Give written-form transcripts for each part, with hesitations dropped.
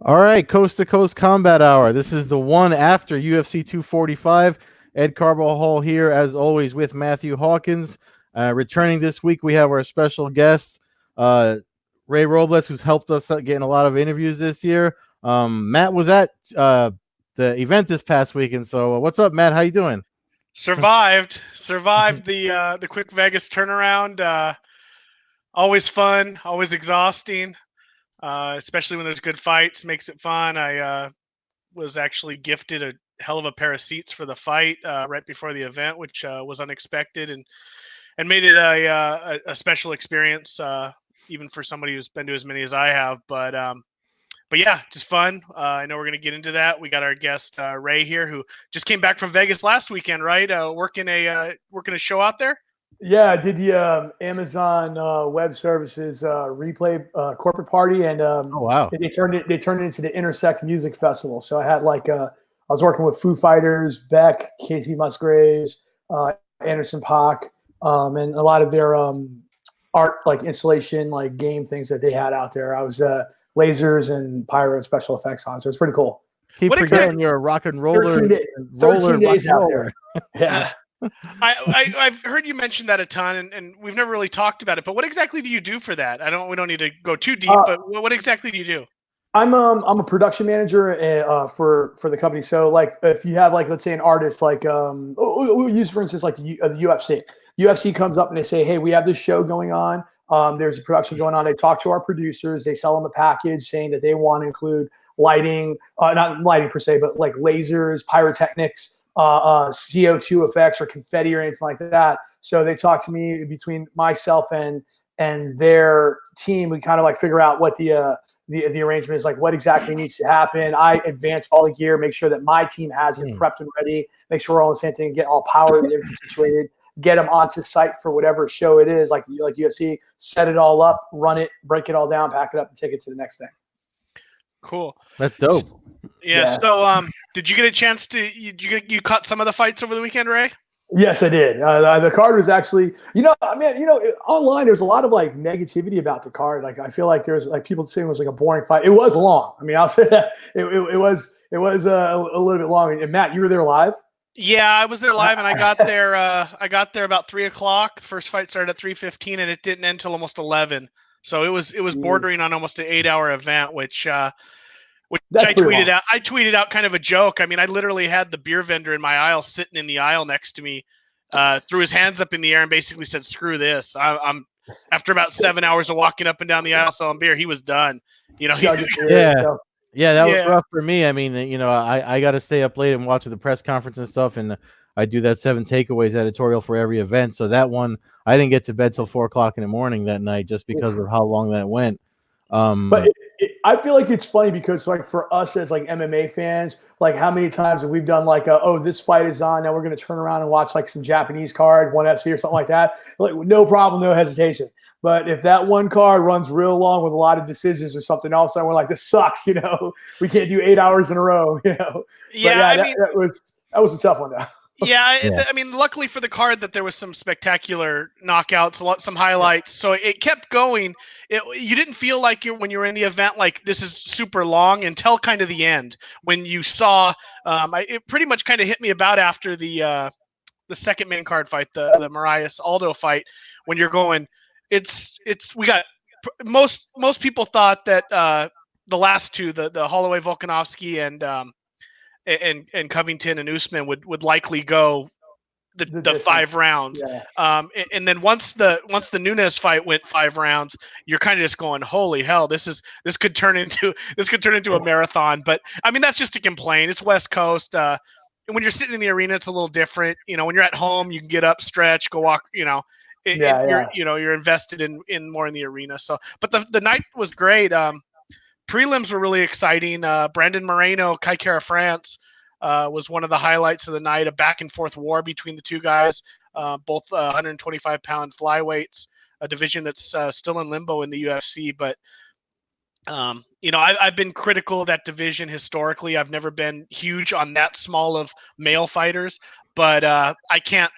All right, Coast to Coast Combat Hour. This is the one after UFC 245. Ed Carbajal here, as always, with Matthew Hawkins. Returning this week, we have our special guest, Ray Robles, who's helped us getting a lot of interviews this year. Matt was at the event this past weekend. So, what's up, Matt? How you doing? Survived the quick Vegas turnaround. Always fun, always exhausting, especially when there's good fights. Makes it fun. I was actually gifted a hell of a pair of seats for the fight right before the event, which was unexpected and made it a special experience, even for somebody who's been to as many as I have. But yeah, just fun. I know we're going to get into that. We got our guest Ray here, who just came back from Vegas last weekend, right? Working a show out there. Yeah, I did the Amazon Web Services replay corporate party, and Oh, wow. they turned it into the Intersect Music Festival. So I had I was working with Foo Fighters, Beck, Casey Musgraves, Anderson .Paak, and a lot of their art installation game things that they had out there. I was lasers and pyro and special effects on, so it's pretty cool. Keep forgetting you're a rock and roller. 13 days out there. Yeah. I've heard you mention that a ton, and we've never really talked about it. But what exactly do you do for that? We don't need to go too deep, but what exactly do you do? I'm a production manager for the company. So if you have let's say an artist we'll use for instance the UFC. UFC comes up and they say, hey, we have this show going on. There's a production going on. They talk to our producers. They sell them a package saying that they want to include lighting, not lighting per se, but lasers, pyrotechnics, CO2 effects or confetti or anything like that. So they talk to me. Between myself and their team, we kind of figure out what the arrangement is, what exactly needs to happen. I advance all the gear, make sure that my team has it prepped and ready, make sure we're all on the same thing, get all powered and everything situated, get them onto site for whatever show it is, like UFC, set it all up, run it, break it all down, pack it up, and take it to the next thing. Cool. That's dope. Yeah. So, did you get a chance to you caught some of the fights over the weekend, Ray? Yes, I did. The card was actually, online there's a lot of negativity about the card. I feel like there's people saying it was a boring fight. It was long. I mean, I'll say that it was a little bit long. And Matt, you were there live? Yeah, I was there live, and I got there. I got there about 3:00. The first fight started at 3:15, and it didn't end until almost 11. So it was bordering on almost an 8-hour event, which I tweeted out. I tweeted out kind of a joke. I mean, I literally had the beer vendor in my aisle sitting in the aisle next to me, threw his hands up in the air and basically said, "Screw this." I'm after about 7 hours of walking up and down the aisle selling beer, he was done. Yeah, that was rough for me. I mean, I got to stay up late and watch the press conference and stuff, and I do that 7 takeaways editorial for every event. So that one, I didn't get to bed till 4:00 in the morning that night just because of how long that went. But I feel like it's funny because for us as MMA fans, how many times have we done this fight is on, now we're going to turn around and watch some Japanese card, ONE FC or something like that. No problem, no hesitation. But if that one card runs real long with a lot of decisions or something else, and we're like, this sucks, we can't do 8 hours in a row, Yeah, that was a tough one though. Yeah, I mean, luckily for the card that there was some spectacular knockouts, some highlights, so it kept going. You didn't feel like when you were in the event this is super long until kind of the end when you saw. It pretty much kind of hit me about after the second main card fight, the Marias Aldo fight, when you're going. We got most people thought that the last two, the Holloway Volkanovski and Covington and Usman would likely go the 5 rounds. Yeah. And then once the Nunes fight went 5 rounds, you're kind of just going, holy hell, this could turn into a marathon. But I mean, that's just to complain. It's West Coast. And when you're sitting in the arena, it's a little different. When you're at home, you can get up, stretch, go walk, you're invested in more in the arena. So, but the night was great. Prelims were really exciting. Brandon Moreno, Kai Kara France, was one of the highlights of the night. A back and forth war between the two guys, both 125-pound flyweights, a division that's still in limbo in the UFC. But I've been critical of that division historically. I've never been huge on that small of male fighters. But I can't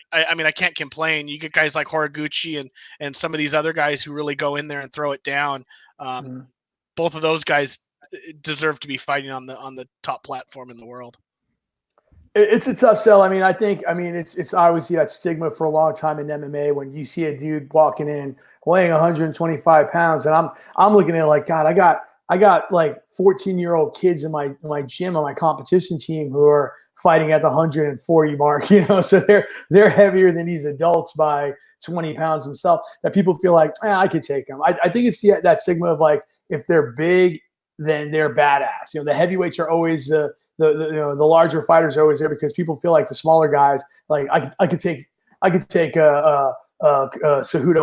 complain. You get guys like Horiguchi and some of these other guys who really go in there and throw it down. Both of those guys deserve to be fighting on the top platform in the world. It's a tough sell. I mean, it's I always see that stigma for a long time in MMA when you see a dude walking in weighing 125 pounds, and I'm looking at it like, God, I got like 14-year-old kids in my gym on my competition team who are fighting at the 140 mark, so they're heavier than these adults by 20 pounds themselves. That people feel like, I could take them. I think it's that stigma of like, if they're big, then they're badass. The heavyweights are always the larger fighters are always there because people feel like the smaller guys, like I could take Cejudo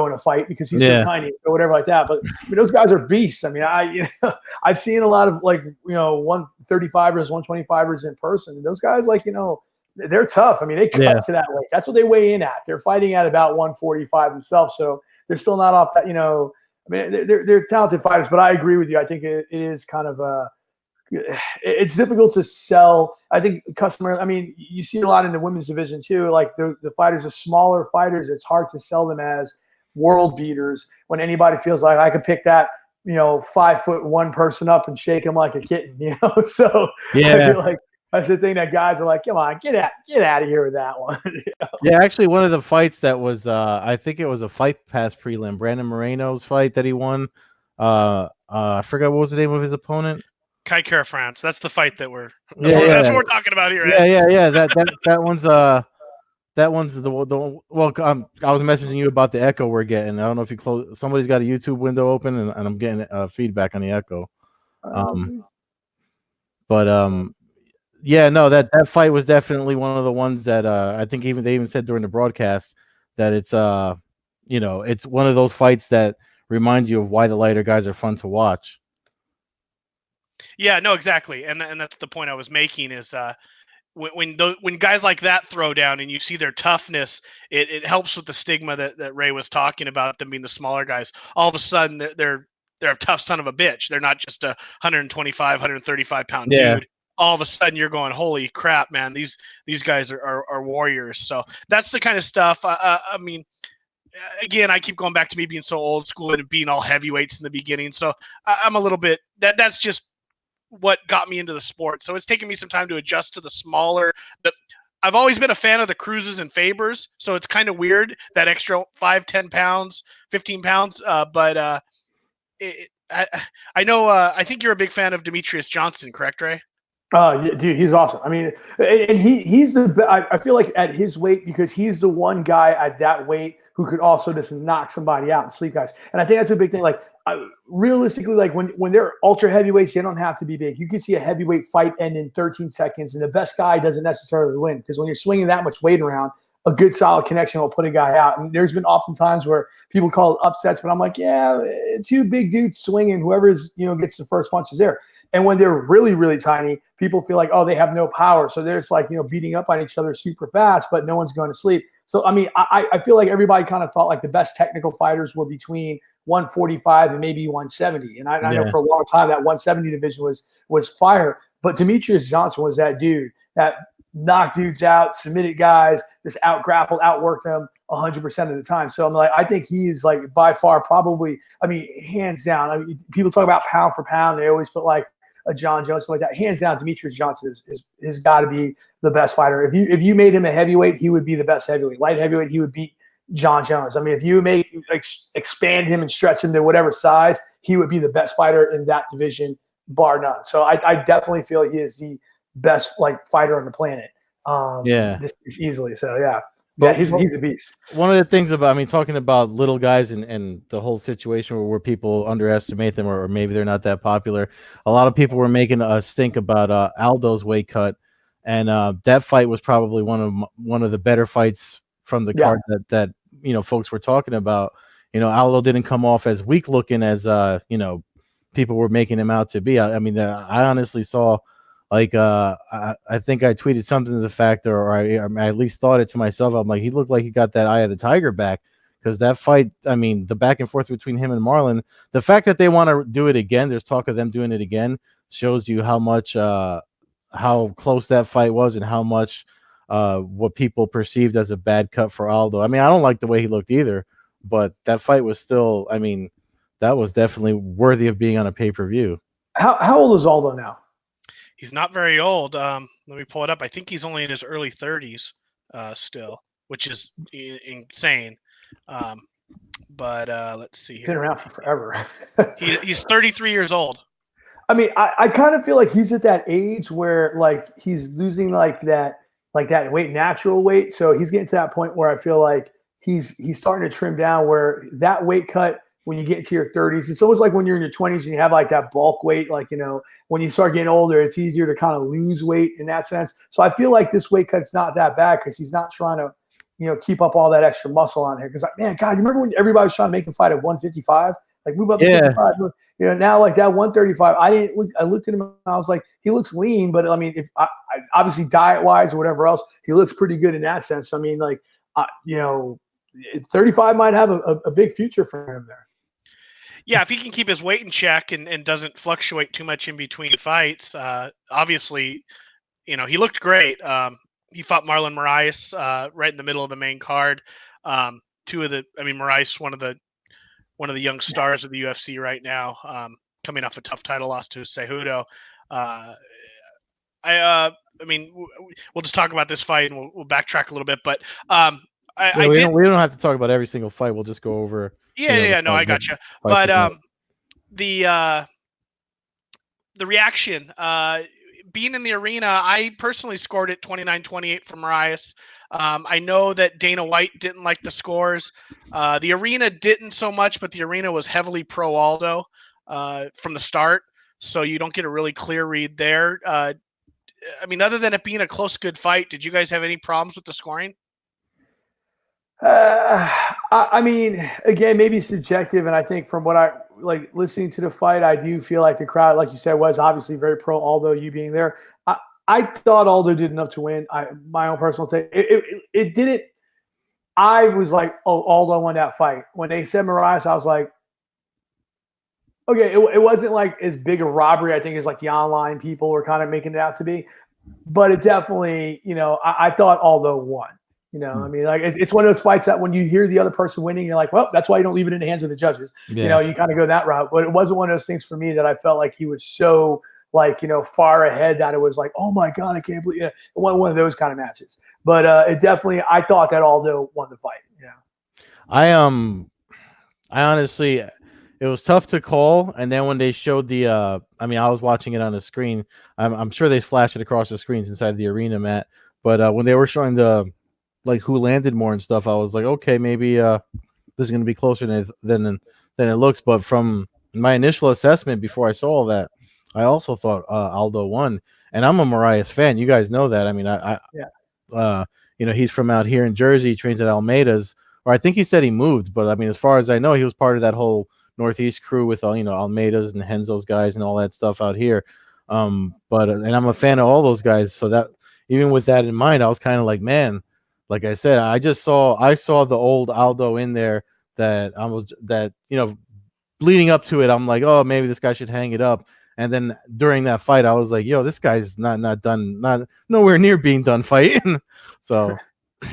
in a fight because he's so tiny or whatever like that. But I mean, those guys are beasts. I mean, I've seen a lot of 135ers, 125ers in person. And those guys, they're tough. I mean, they cut to that weight. That's what they weigh in at. They're fighting at about 145 themselves, so they're still not off that. I mean, they're talented fighters. But I agree with you. I think it is kind of it's difficult to sell. I think I mean, you see a lot in the women's division too. Like the fighters, the smaller fighters, it's hard to sell them as world beaters when anybody feels like I could pick that 5'1" person up and shake him like a kitten. So I feel like that's the thing that guys are like, come on, get out of here with that one. Yeah, actually, one of the fights that was, I think it was a Fight Pass prelim, Brandon Moreno's fight that he won. I forgot what was the name of his opponent. Kai Kara France. That's the fight that that's what we're talking about here. Yeah. That one's the well. I was messaging you about the echo we're getting. I don't know if you close. Somebody's got a YouTube window open, and I'm getting feedback on the echo. Yeah, no, that fight was definitely one of the ones that I think they even said during the broadcast that it's it's one of those fights that reminds you of why the lighter guys are fun to watch. Yeah, no, exactly, and that's the point I was making is when guys like that throw down and you see their toughness, it helps with the stigma that Ray was talking about, them being the smaller guys. All of a sudden, they're a tough son of a bitch. They're not just a 125, 135 pound dude. All of a sudden, you're going, holy crap, man! These guys are warriors. So that's the kind of stuff. I mean, again, I keep going back to me being so old school and being all heavyweights in the beginning. So I'm a little bit that's just what got me into the sport. So it's taken me some time to adjust to the smaller. I've always been a fan of the Cruzes and Fabers, so it's kind of weird that extra 5, 10 pounds, 15 pounds. But I know. I think you're a big fan of Demetrius Johnson, correct, Ray? Yeah, dude, he's awesome. I mean, and he's I feel like at his weight, because he's the one guy at that weight who could also just knock somebody out and sleep guys. And I think that's a big thing. Like realistically, like when they're ultra heavyweights, they don't have to be big. You can see a heavyweight fight end in 13 seconds, and the best guy doesn't necessarily win, because when you're swinging that much weight around, a good solid connection will put a guy out. And there's been often times where people call it upsets, but I'm like, yeah, two big dudes swinging, whoever's gets the first punch is there. And when they're really, really tiny, people feel like, oh, they have no power. So they're just like, beating up on each other super fast, but no one's going to sleep. So, I mean, I feel like everybody kind of thought like the best technical fighters were between 145 and maybe 170. And I know for a long time that 170 division was fire. But Demetrius Johnson was that dude that knocked dudes out, submitted guys, just out-grappled, outworked them 100% of the time. So I'm like, I think he is like by far probably, I mean, hands down. I mean, people talk about pound for pound. They always put like a John Jones, like that. Hands down, Demetrius Johnson is got to be the best fighter. If you made him a heavyweight, he would be the best heavyweight. Light heavyweight, he would beat John Jones. I mean, if you expand him and stretch him to whatever size, he would be the best fighter in that division, bar none. So I definitely feel he is the best fighter on the planet. Just easily. So yeah. Yeah, he's a beast. One of the things about, talking about little guys and the whole situation where people underestimate them, or maybe they're not that popular. A lot of people were making us think about Aldo's weight cut, and that fight was probably one of the better fights from the card that folks were talking about. Aldo didn't come off as weak looking as people were making him out to be. I honestly saw. I think I tweeted something to the fact, or I at least thought it to myself. I'm like, he looked like he got that eye of the tiger back, because that fight, the back and forth between him and Marlon, the fact that they want to do it again, there's talk of them doing it again, shows you how much, how close that fight was, and how much what people perceived as a bad cut for Aldo. I don't like the way he looked either, but that fight was still, that was definitely worthy of being on a pay-per-view. How old is Aldo now? He's not very old. Let me pull it up. I think he's only in his early 30s still, which is insane. But let's see here. Been around for forever. He's 33 years old. I mean, I kind of feel like he's at that age where like he's losing like that weight, natural weight. So he's getting to that point where I feel like he's starting to trim down, where that weight cut when you get into your 30s, it's almost like when you're in your 20s and you have like that bulk weight. Like, when you start getting older, it's easier to kind of lose weight in that sense. So I feel like this weight cut's not that bad because he's not trying to, keep up all that extra muscle on here. Because like, man, God, you remember when everybody was trying to make him fight at 155? Like move up to 55. Now like that 135, I looked at him and I was like, he looks lean, but I mean, if I obviously diet wise or whatever else, he looks pretty good in that sense. So, I mean, like, 35 might have a big future for him there. Yeah, if he can keep his weight in check and doesn't fluctuate too much in between fights, obviously, he looked great. He fought Marlon Moraes right in the middle of the main card. Moraes, one of the young stars of the UFC right now, coming off a tough title loss to Cejudo. We'll just talk about this fight and we'll backtrack a little bit, but we don't have to talk about every single fight. We'll just go over. I got you. But the reaction, being in the arena, I personally scored it 29-28 for Moraes. I know that Dana White didn't like the scores. The arena didn't so much, but the arena was heavily pro Aldo from the start, so you don't get a really clear read there. Other than it being a close, good fight, did you guys have any problems with the scoring? Again, maybe subjective, and I think from what I like listening to the fight, I do feel like the crowd, like you said, was obviously very pro Aldo. You being there, I thought Aldo did enough to win. My own personal take, it didn't. I was like, oh, Aldo won that fight. When they said Moraes, I was like, okay, it wasn't like as big a robbery, I think, as like the online people were kind of making it out to be, but it definitely, I thought Aldo won. It's one of those fights that when you hear the other person winning, you're like, well, that's why you don't leave it in the hands of the judges. Yeah. You kind of go that route. But it wasn't one of those things for me that I felt like he was so far ahead that it was like, oh my God, I can't believe it. It wasn't one of those kind of matches. But it definitely, I thought that Aldo won the fight. I honestly, it was tough to call. And then when they showed I was watching it on the screen. I'm sure they flashed it across the screens inside the arena, Matt. But when they were showing who landed more and stuff, I was like, okay, maybe this is going to be closer than it looks. But from my initial assessment before I saw all that, I also thought Aldo won. And I'm a Moraes fan. You guys know that. I mean, he's from out here in Jersey, trains at Almeida's, or I think he said he moved. But I mean, as far as I know, he was part of that whole Northeast crew with Almeida's and Henzo's guys and all that stuff out here. And I'm a fan of all those guys. So that even with that in mind, I was kind of like, man. Like I said, I saw the old Aldo in there leading up to it, I'm like, oh, maybe this guy should hang it up. And then during that fight, I was like, yo, this guy's not done, not nowhere near being done fighting. So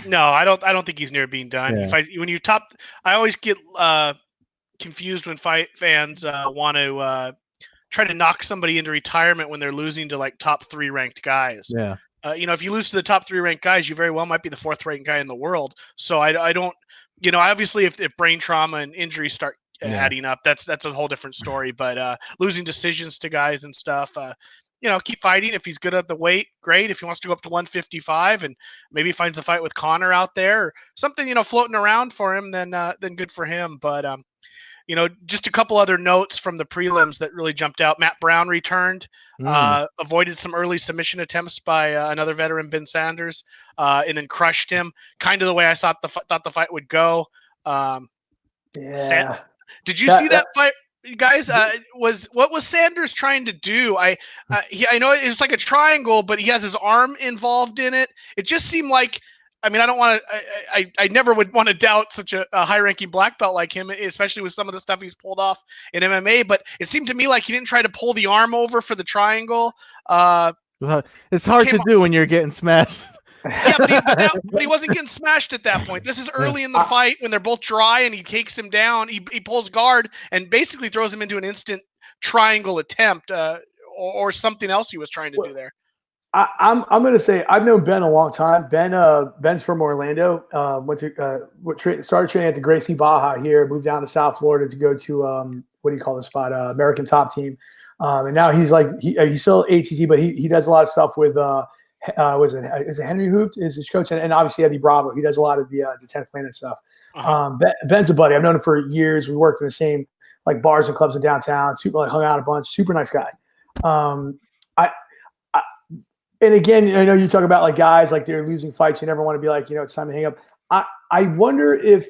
no, I don't think he's near being done. Yeah. I always get confused when fight fans want to try to knock somebody into retirement when they're losing to like top 3 ranked guys. Yeah. If you lose to the top 3 ranked guys, you very well might be the 4th ranked guy in the world. So I don't, obviously if brain trauma and injuries start adding up, that's a whole different story. But losing decisions to guys and stuff, keep fighting. If he's good at the weight, great. If he wants to go up to 155 and maybe finds a fight with Connor out there or something, floating around for him, then good for him. But just a couple other notes from the prelims that really jumped out. Matt Brown returned, avoided some early submission attempts by another veteran, Ben Sanders, and then crushed him, kind of the way I thought the fight would go. Did you see that fight, guys? What was Sanders trying to do? I know it's like a triangle, but he has his arm involved in it. It just seemed like, I don't want to. I never would want to doubt such a high-ranking black belt like him, especially with some of the stuff he's pulled off in MMA. But it seemed to me like he didn't try to pull the arm over for the triangle. It's hard to do when you're getting smashed. Yeah, but he wasn't getting smashed at that point. This is early in the fight when they're both dry and he takes him down. He pulls guard and basically throws him into an instant triangle attempt or something else he was trying to do there. I'm gonna say I've known Ben a long time. Ben's from Orlando. Started training at the Gracie Baja here. Moved down to South Florida to go to what do you call the spot? American Top Team. And now he's still ATT, but he does a lot of stuff with is it Henry Hooft is his coach, and obviously Eddie Bravo. He does a lot of the 10th Planet stuff. Ben's a buddy. I've known him for years. We worked in the same like bars and clubs in downtown. Hung out a bunch. Super nice guy. And again, I know you talk about like guys like they're losing fights. You never want to be like, it's time to hang up. I wonder if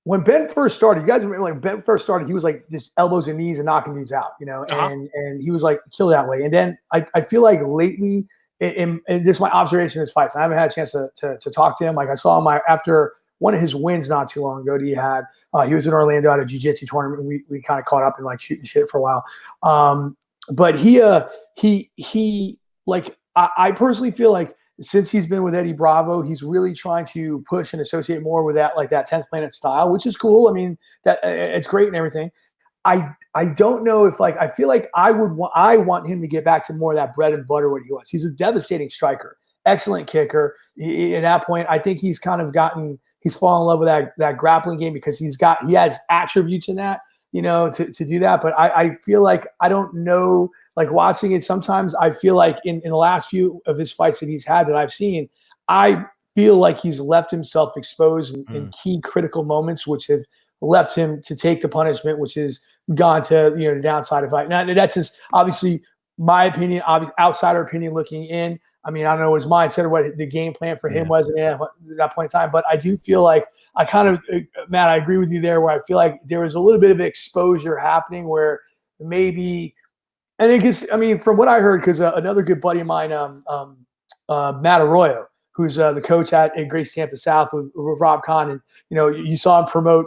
when Ben first started, you guys remember like Ben first started, he was like just elbows and knees and knocking dudes out, and he was like killed that way. And then I feel like lately, and this is my observation in his fights. I haven't had a chance to talk to him. Like I saw him after one of his wins not too long ago that he was in Orlando at a jiu-jitsu tournament. We kind of caught up and like shooting shit for a while. But he like, I personally feel like since he's been with Eddie Bravo, he's really trying to push and associate more with that 10th Planet style, which is cool. I mean, that it's great and everything. I don't know if like, I feel like I want him to get back to more of that bread and butter what he was. He's a devastating striker, excellent kicker. At that point, I think he's kind of he's fallen in love with that grappling game because he has attributes in that, to do that. But I feel like, I don't know, like watching it, sometimes I feel like in the last few of his fights that he's had that I've seen, I feel like he's left himself exposed in key critical moments, which have left him to take the punishment, which has gone to, the downside of fight. Now, that's just obviously my opinion, outsider opinion looking in. I mean, I don't know his mindset or what the game plan for him was at that point in time, but I do feel like Matt, I agree with you there where I feel like there was a little bit of exposure happening where maybe, and it gets, I mean, from what I heard, because another good buddy of mine, Matt Arroyo, who's the coach at Gracie Tampa South with Rob Kahn, and you saw him promote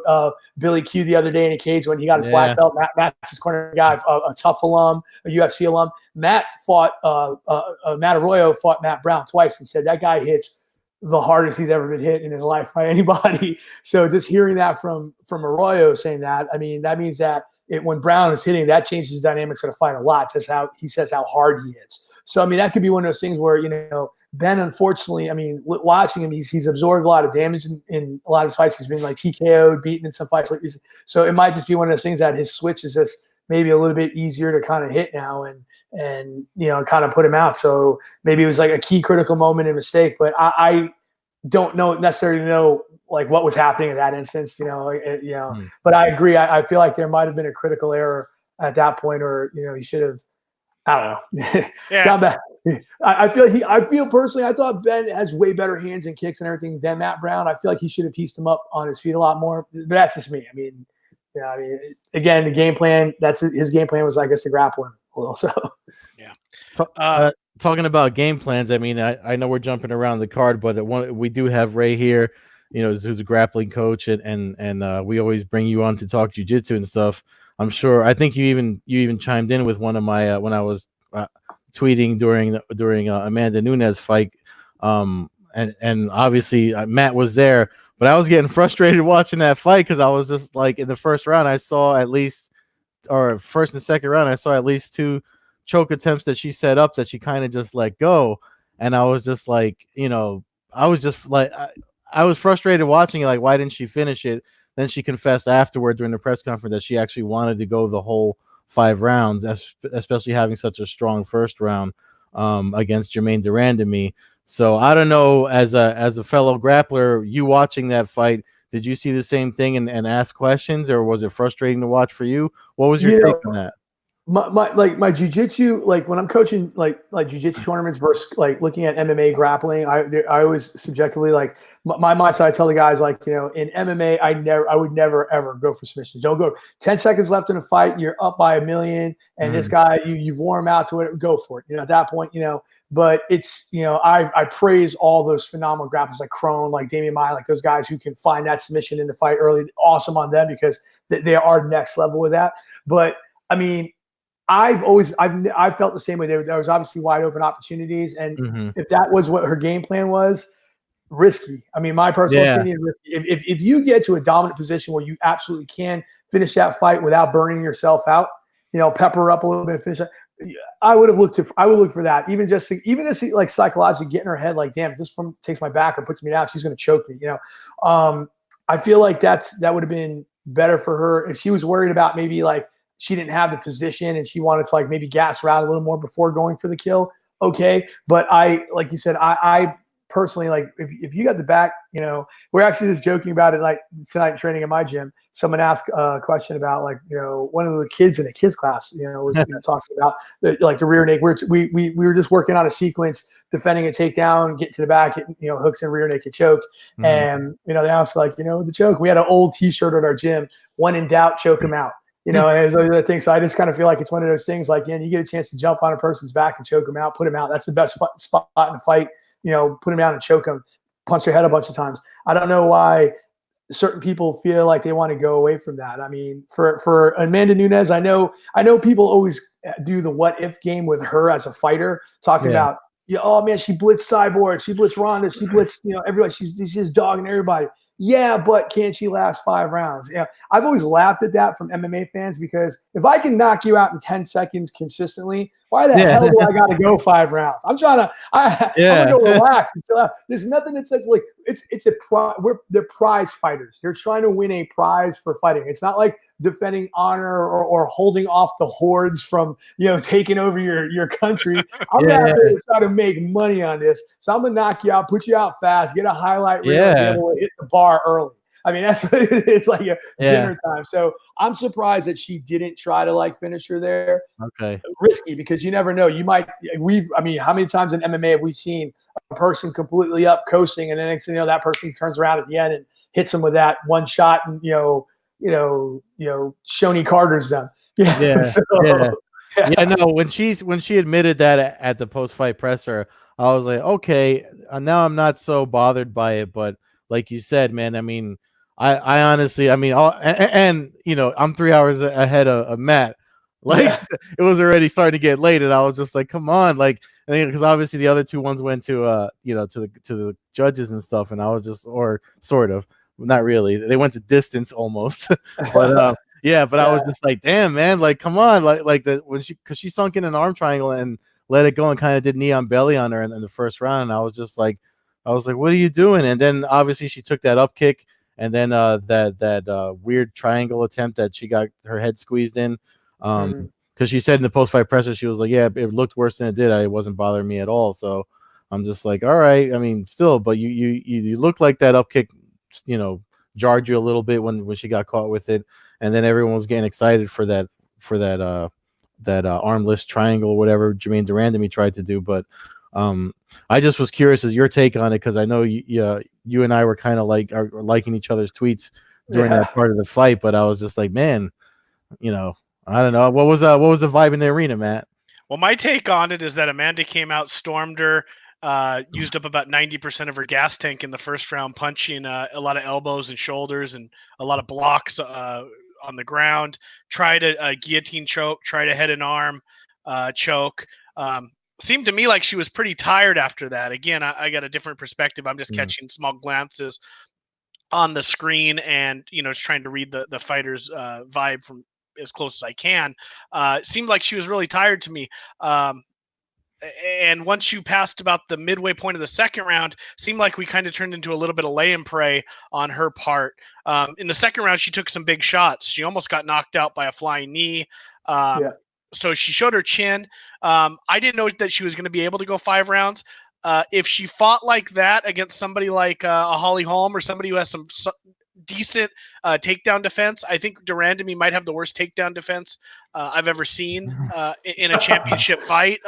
Billy Q the other day in a cage when he got his black belt. Matt's his corner guy, a tough alum, a UFC alum. Matt Arroyo fought Matt Brown twice and said that guy hits the hardest he's ever been hit in his life by anybody. So just hearing that from Arroyo saying that, I mean, that means that when Brown is hitting, that changes the dynamics of the fight a lot. That's how he says how hard he is. So, I mean, that could be one of those things where, Ben, unfortunately, I mean, watching him, he's absorbed a lot of damage in a lot of his fights. He's been like TKO'd, beaten in some fights like this. So it might just be one of those things that his switch is just maybe a little bit easier to kind of hit now and kind of put him out. So maybe it was like a key critical moment and mistake, but I don't necessarily know like what was happening in that instance, but I agree. I feel like there might've been a critical error at that point, or, he should have, I don't know, gone back. I feel personally, I thought Ben has way better hands and kicks and everything than Matt Brown. I feel like he should have pieced him up on his feet a lot more, but that's just me. I mean, again, the game plan, his game plan was, I guess, to grapple him a little. So, talking about game plans, I mean, I know we're jumping around the card, but we do have Ray here, who's a grappling coach, and we always bring you on to talk jiu-jitsu and stuff. I'm sure. I think you even chimed in with one of my when I was tweeting during Amanda Nunes fight, and obviously Matt was there, but I was getting frustrated watching that fight because I was just like, in the first round I saw at least, or first and second round I saw at least 2 choke attempts that she set up that she kind of just let go, and I was just like, I was just like, I was frustrated watching it, like, why didn't she finish it? Then she confessed afterward during the press conference that she actually wanted to go the whole 5 rounds, especially having such a strong first round against Jermaine Durandamy. So I don't know, as a fellow grappler, you watching that fight, did you see the same thing and ask questions, or was it frustrating to watch for you? What was your take on that? My jiu-jitsu, like when I'm coaching like jiu-jitsu tournaments versus like looking at MMA grappling, I always subjectively, like my mindset, I tell the guys, like, in MMA, I would never ever go for submissions. Don't go 10 seconds left in a fight, you're up by 1 million, and this guy, you've worn him out to it, go for it. At that point, but it's, I praise all those phenomenal grapplers like Crone, like Damian Maia, like those guys who can find that submission in the fight early. Awesome on them, because they are next level with that. But I mean, I've felt the same way. There was obviously wide open opportunities, and if that was what her game plan was, risky. I mean, my personal opinion, risky. If you get to a dominant position where you absolutely can finish that fight without burning yourself out, pepper her up a little bit, finish it. I would look for that. Even just like psychologically get in her head, like, damn, if this one takes my back or puts me down, she's going to choke me. I feel like that would have been better for her if she was worried about maybe like she didn't have the position and she wanted to like maybe gas her out a little more before going for the kill. Okay, but like you said, I personally, like, if you got the back, we're actually just joking about it like tonight training in my gym. Someone asked a question about like, one of the kids in a kids class, was talking about the rear naked. We were just working on a sequence, defending a takedown, get to the back, hit, hooks and rear naked choke. Mm-hmm. And, they asked like, the choke, we had an old t-shirt at our gym, when in doubt, choke him out. And it's other things. So I just kind of feel like it's one of those things like, you get a chance to jump on a person's back and choke them out, put them out. That's the best spot in a fight. Put them down and choke them, punch their head a bunch of times. I don't know why certain people feel like they want to go away from that. I mean, for Amanda Nunes, I know people always do the what if game with her as a fighter, talking about, oh man, she blitzed Cyborg, she blitzed Ronda, she blitzed, everybody, she's just dogging everybody. Yeah, but can she last 5 rounds? Yeah, I've always laughed at that from MMA fans, because if I can knock you out in 10 seconds consistently, why the hell do I got to go 5 rounds? I'm gonna go relax until there's nothing that says like they're prize fighters. They're trying to win a prize for fighting. It's not like defending honor or holding off the hordes from taking over your country. I'm not here to try to make money on this, so I'm gonna knock you out, put you out fast, get a highlight reel, and be able to hit the bar early. I mean, it's like a dinner time. So I'm surprised that she didn't try to like finish her there. Okay. Risky, because you never know. How many times in MMA have we seen a person completely up coasting, and then next thing you know, that person turns around at the end and hits them with that one shot, and Shoney Carter's them. Yeah. No, when she admitted that at the post-fight presser, I was like, okay, now I'm not so bothered by it. But like you said, man, I mean, I honestly, I mean, I'm 3 hours ahead of Matt. Like, it was already starting to get late, and I was just like, come on, like, because obviously the other 2 ones went to to the judges and stuff, and I was just, or sort of, not really, they went to distance almost, but I was just like, damn, man, like, come on, like because she sunk in an arm triangle and let it go and kind of did knee on belly on her in the first round, and I was like, what are you doing? And then obviously she took that up kick, and then that weird triangle attempt that she got her head squeezed in. Because she said in the post-fight presser, she was like, yeah, it looked worse than it did. It wasn't bothering me at all. So I'm just like, all right. I mean, still, but you look like that up kick, jarred you a little bit when she got caught with it, and then everyone was getting excited for that armless triangle or whatever Jermaine Durandamy tried to do. But I just was curious as your take on it, because I know you and I were kind of like are liking each other's tweets during that part of the fight, but I was just like, man, I don't know. What was the vibe in the arena, Matt? Well, my take on it is that Amanda came out, stormed her, used up about 90% of her gas tank in the first round, punching a lot of elbows and shoulders and a lot of blocks on the ground. Tried a guillotine choke, tried a head and arm choke. Seemed to me like she was pretty tired after that. Again, I got a different perspective. I'm just catching small glances on the screen and, just trying to read the fighter's vibe from as close as I can. It seemed like she was really tired to me. And once you passed about the midway point of the second round, seemed like we kind of turned into a little bit of lay and pray on her part. In the second round, she took some big shots. She almost got knocked out by a flying knee. So she showed her chin. I didn't know that she was going to be able to go 5 rounds. If she fought like that against somebody like a Holly Holm or somebody who has some decent takedown defense, I think Durandamy might have the worst takedown defense I've ever seen in a championship fight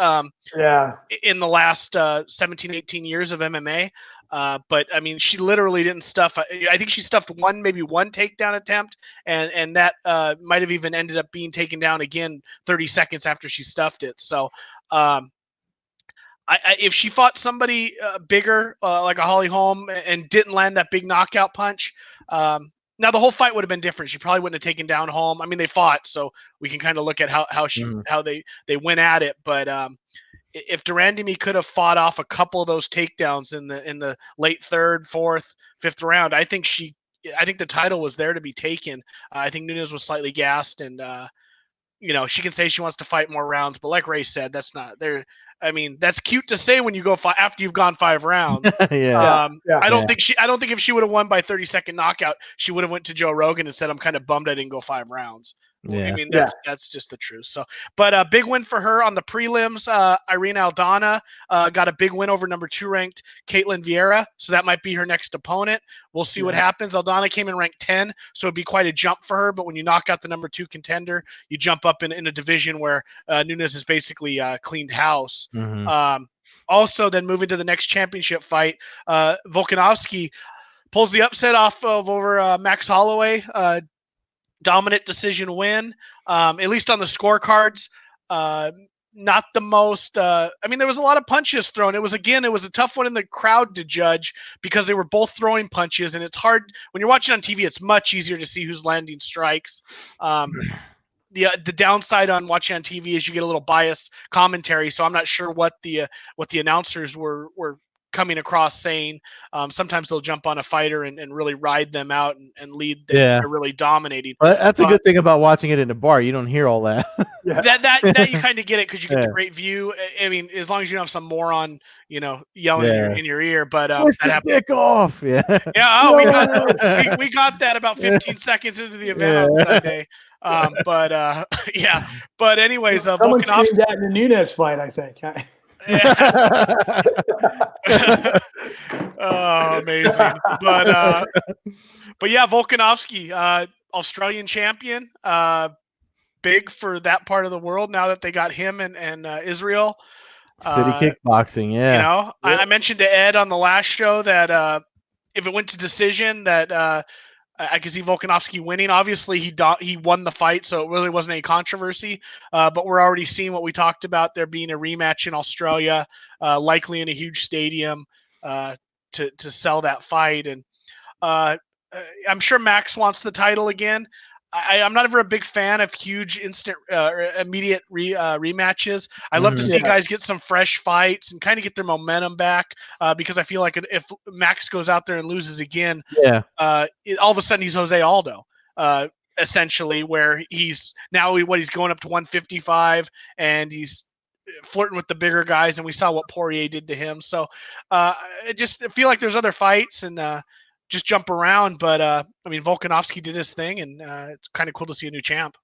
in the last 17, 18 years of MMA. But I mean, she literally didn't stuff. I think she stuffed maybe one takedown attempt, and that might have even ended up being taken down again 30 seconds after she stuffed it. So if she fought somebody bigger like a Holly Holm and didn't land that big knockout punch, now the whole fight would have been different. She probably wouldn't have taken down Holm. I mean, they fought, so we can kind of look at how they went at it. But if Durandamy could have fought off a couple of those takedowns in the late 3rd, 4th, 5th round, I think the title was there to be taken. I think Nunes was slightly gassed, and she can say she wants to fight more rounds, but like Ray said, that's not there. I mean, that's cute to say when you go after you've gone 5 rounds. Yeah. I don't think if she would have won by 30-second knockout, she would have went to Joe Rogan and said, "I'm kind of bummed I didn't go 5 rounds." I mean, that's just the truth. So, but a big win for her on the prelims. Irene Aldana got a big win over number 2 ranked Caitlin Vieira. So that might be her next opponent. We'll see what happens. Aldana came in ranked 10, so it'd be quite a jump for her. But when you knock out the number 2 contender, you jump up in a division where Nunes has basically cleaned house. Also, then moving to the next championship fight, Volkanovski pulls the upset off of over Max Holloway. Dominant decision win, at least on the scorecards. Not the most. I mean, there was a lot of punches thrown. It was a tough one in the crowd to judge because they were both throwing punches, and it's hard when you're watching on TV. It's much easier to see who's landing strikes. The downside on watching on TV is you get a little biased commentary, so I'm not sure what the announcers were coming across saying. Sometimes they'll jump on a fighter and really ride them out and lead them. They're really dominating. But that's a good thing about watching it in a bar. You don't hear all that. That you kind of get it because you get the great view. I mean, as long as you don't have some moron, yelling in your ear. But twist his dick off. Yeah. Oh, we got that about 15 seconds into the event on Sunday. But anyways, someone screamed that in the Nunes fight, I think. Oh, amazing. But yeah, Volkanovski, Australian champion, big for that part of the world now that they got him and Israel. City kickboxing, yeah. I mentioned to Ed on the last show that if it went to decision that I could see Volkanovski winning. Obviously, he won the fight, so it really wasn't any controversy. But we're already seeing what we talked about, there being a rematch in Australia, likely in a huge stadium to sell that fight. And I'm sure Max wants the title again. I'm not ever a big fan of huge instant immediate rematches. I love to see guys get some fresh fights and kind of get their momentum back because I feel like if Max goes out there and loses again, all of a sudden he's Jose Aldo, essentially, where he's going up to 155 and he's flirting with the bigger guys, and we saw what Poirier did to him. So I feel like there's other fights and just jump around, but I mean, Volkanovski did his thing, and it's kind of cool to see a new champ.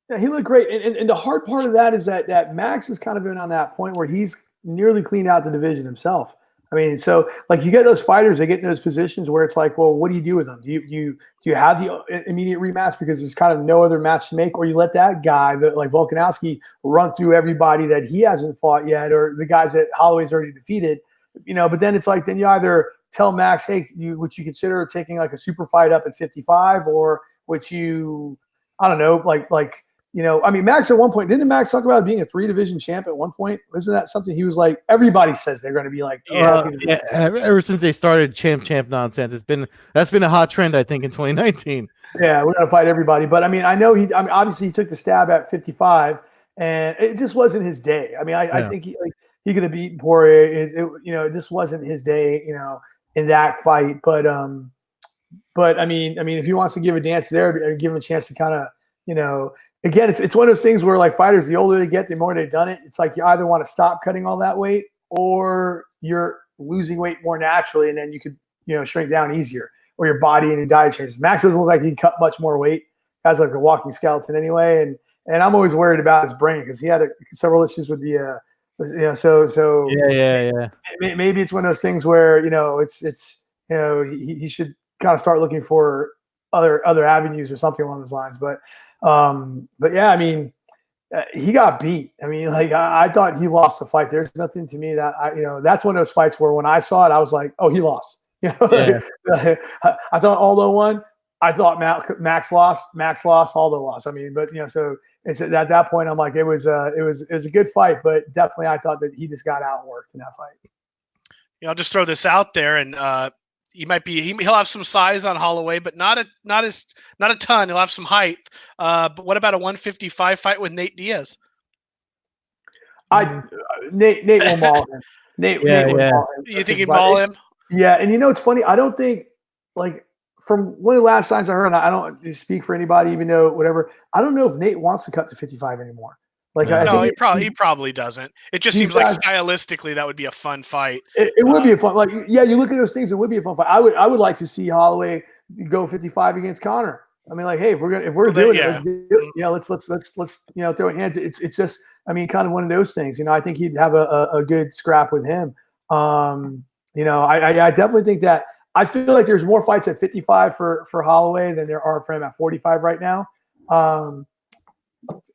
Yeah, he looked great, and the hard part of that is that Max has kind of been on that point where he's nearly cleaned out the division himself. I mean, so like you get those fighters, they get in those positions where it's like, well, what do you do with them? Do you have the immediate rematch because there's kind of no other match to make, or you let that guy like Volkanovski run through everybody that he hasn't fought yet, or the guys that Holloway's already defeated, But then it's like then you either tell Max, hey, would you consider taking like a super fight up at 55, or would you, I don't know, I mean, Max at one point, didn't Max talk about being a 3-division champ at one point? Wasn't that something he was like, everybody says they're going to be like, ever since they started champ nonsense, that's been a hot trend, I think, in 2019. Yeah, we're going to fight everybody. But I mean, obviously he took the stab at 55 and it just wasn't his day. I mean, I think he could have beaten Poirier. It just wasn't his day, in that fight. But I mean, if he wants to give a dance there, give him a chance to kind of, again, it's one of those things where like fighters, the older they get, the more they've done it. It's like you either want to stop cutting all that weight, or you're losing weight more naturally, and then you could, shrink down easier, or your body and your diet changes. Max doesn't look like he can cut much more weight. Guy's like a walking skeleton anyway, and I'm always worried about his brain because he had several issues with the. So maybe it's one of those things where he should kind of start looking for other avenues or something along those lines. But yeah, I mean, he got beat. I mean, like I thought he lost the fight. There's nothing to me that that's one of those fights where when I saw it, I was like, oh, he lost. I thought Aldo won. I thought Max lost. Max lost. Aldo lost. I mean, but so it's at that point, I'm like, it was a good fight, but definitely I thought that he just got outworked in that fight. I'll just throw this out there, and he'll have some size on Holloway, but not a ton. He'll have some height. But what about a 155 fight with Nate Diaz? Nate will maul him. Nate will maul him. You think he'd maul him? Yeah, and it's funny. I don't think like from one of the last times I heard, and I don't speak for anybody, even though whatever. I don't know if Nate wants to cut to 55 anymore. Like No. I No, think he probably doesn't. It just these seems like guys, stylistically that would be a fun fight. it would be a fun. Like yeah, you look at those things, it would be a fun fight. I would like to see Holloway go 55 against Conor. I mean, like, hey, if we're doing it, let's do it. You know, let's throw hands. It's just, I mean, kind of one of those things. You know, I think he'd have a good scrap with him. You know, I definitely think that. I feel like there's more fights at 55 for Holloway than there are for him at 45 right now.